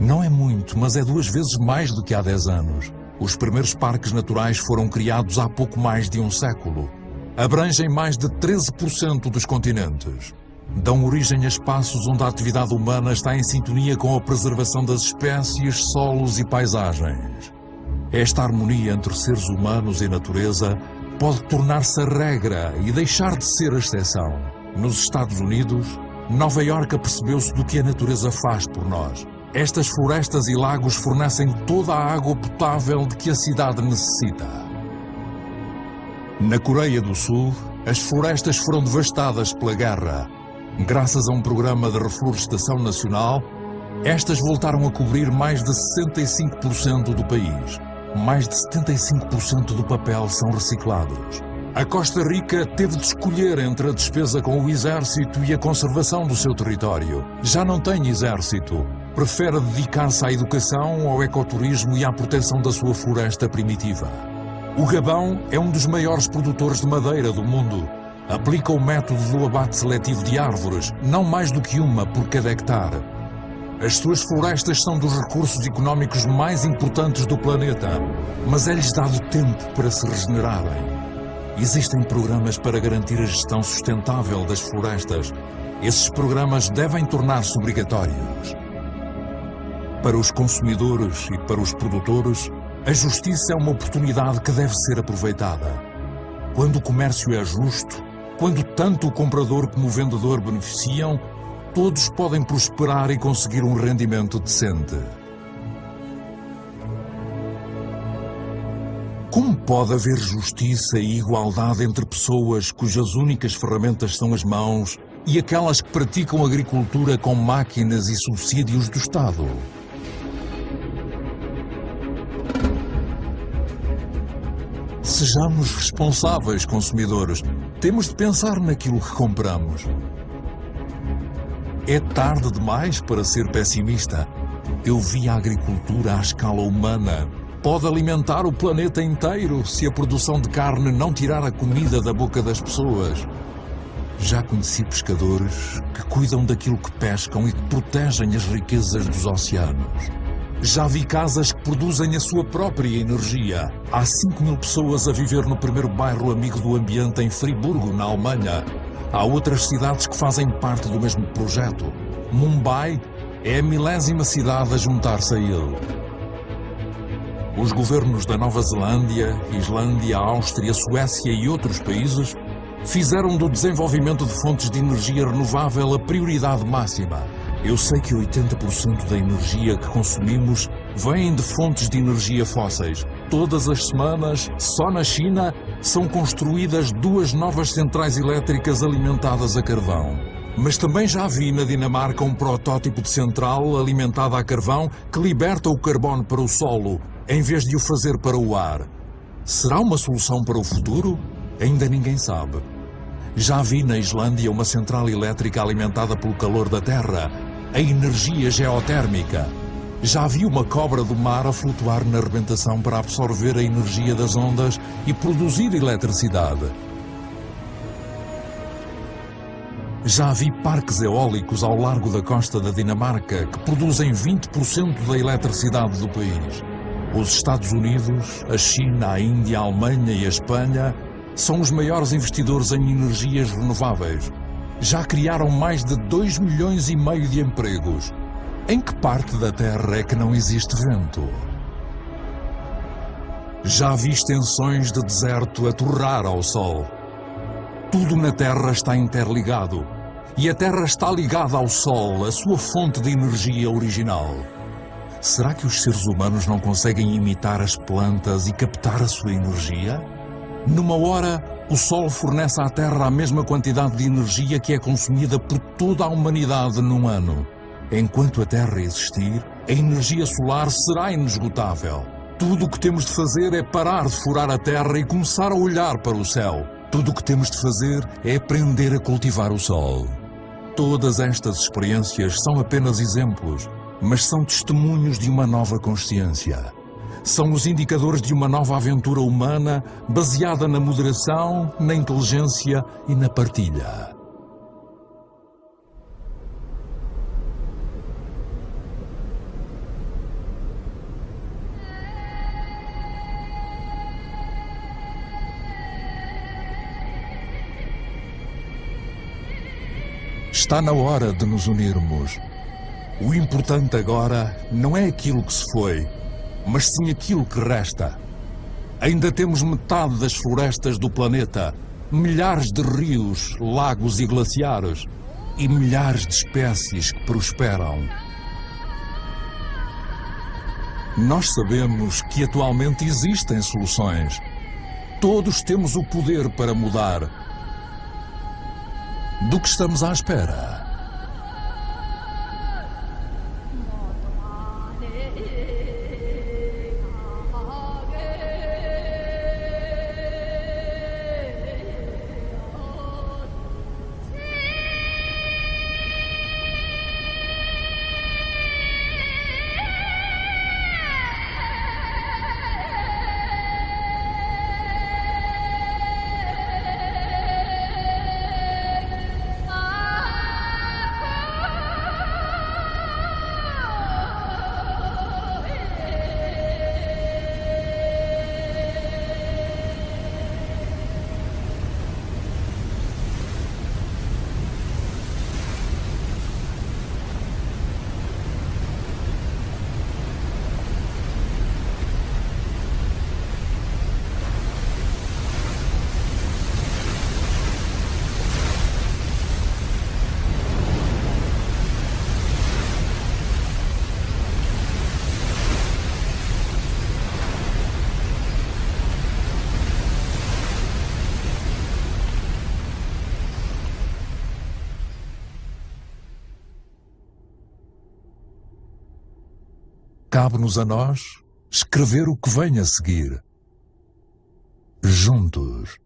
Não é muito, mas é 2 vezes mais do que há 10 anos. Os primeiros parques naturais foram criados há pouco mais de um século. Abrangem mais de 13% dos continentes. Dão origem a espaços onde a atividade humana está em sintonia com a preservação das espécies, solos e paisagens. Esta harmonia entre seres humanos e natureza pode tornar-se a regra e deixar de ser a exceção. Nos Estados Unidos, Nova Iorque apercebeu-se do que a natureza faz por nós. Estas florestas e lagos fornecem toda a água potável de que a cidade necessita. Na Coreia do Sul, as florestas foram devastadas pela guerra. Graças a um programa de reflorestação nacional, estas voltaram a cobrir mais de 65% do país. Mais de 75% do papel são reciclados. A Costa Rica teve de escolher entre a despesa com o exército e a conservação do seu território. Já não tem exército. Prefere dedicar-se à educação, ao ecoturismo e à proteção da sua floresta primitiva. O Gabão é um dos maiores produtores de madeira do mundo. Aplica o método do abate seletivo de árvores, não mais do que uma por cada hectare. As suas florestas são dos recursos económicos mais importantes do planeta, mas é-lhes dado tempo para se regenerarem. Existem programas para garantir a gestão sustentável das florestas. Esses programas devem tornar-se obrigatórios. Para os consumidores e para os produtores, a justiça é uma oportunidade que deve ser aproveitada. Quando o comércio é justo, quando tanto o comprador como o vendedor beneficiam, todos podem prosperar e conseguir um rendimento decente. Como pode haver justiça e igualdade entre pessoas cujas únicas ferramentas são as mãos e aquelas que praticam agricultura com máquinas e subsídios do Estado? Sejamos responsáveis, consumidores. Temos de pensar naquilo que compramos. É tarde demais para ser pessimista. Eu vi a agricultura à escala humana. Pode alimentar o planeta inteiro se a produção de carne não tirar a comida da boca das pessoas. Já conheci pescadores que cuidam daquilo que pescam e que protegem as riquezas dos oceanos. Já vi casas que produzem a sua própria energia. Há 5.000 pessoas a viver no primeiro bairro amigo do ambiente em Friburgo, na Alemanha. Há outras cidades que fazem parte do mesmo projeto. Mumbai é a 1000ª cidade a juntar-se a ele. Os governos da Nova Zelândia, Islândia, Áustria, Suécia e outros países fizeram do desenvolvimento de fontes de energia renovável a prioridade máxima. Eu sei que 80% da energia que consumimos vem de fontes de energia fósseis. Todas as semanas, só na China, são construídas 2 novas centrais elétricas alimentadas a carvão. Mas também já vi na Dinamarca um protótipo de central alimentada a carvão que liberta o carbono para o solo, em vez de o fazer para o ar. Será uma solução para o futuro? Ainda ninguém sabe. Já vi na Islândia uma central elétrica alimentada pelo calor da terra, a energia geotérmica. Já vi uma cobra do mar a flutuar na arrebentação para absorver a energia das ondas e produzir eletricidade. Já vi parques eólicos ao largo da costa da Dinamarca que produzem 20% da eletricidade do país. Os Estados Unidos, a China, a Índia, a Alemanha e a Espanha são os maiores investidores em energias renováveis. Já criaram mais de 2,5 milhões de empregos. Em que parte da Terra é que não existe vento? Já vi extensões de deserto a torrar ao sol. Tudo na Terra está interligado. E a Terra está ligada ao Sol, a sua fonte de energia original. Será que os seres humanos não conseguem imitar as plantas e captar a sua energia? Numa hora, o Sol fornece à Terra a mesma quantidade de energia que é consumida por toda a humanidade num ano. Enquanto a Terra existir, a energia solar será inesgotável. Tudo o que temos de fazer é parar de furar a Terra e começar a olhar para o céu. Tudo o que temos de fazer é aprender a cultivar o Sol. Todas estas experiências são apenas exemplos, mas são testemunhos de uma nova consciência. São os indicadores de uma nova aventura humana baseada na moderação, na inteligência e na partilha. Está na hora de nos unirmos. O importante agora não é aquilo que se foi, mas sim aquilo que resta. Ainda temos metade das florestas do planeta, milhares de rios, lagos e glaciares, e milhares de espécies que prosperam. Nós sabemos que atualmente existem soluções. Todos temos o poder para mudar. Do que estamos à espera? cabe-nos a nós escrever o que vem a seguir. Juntos.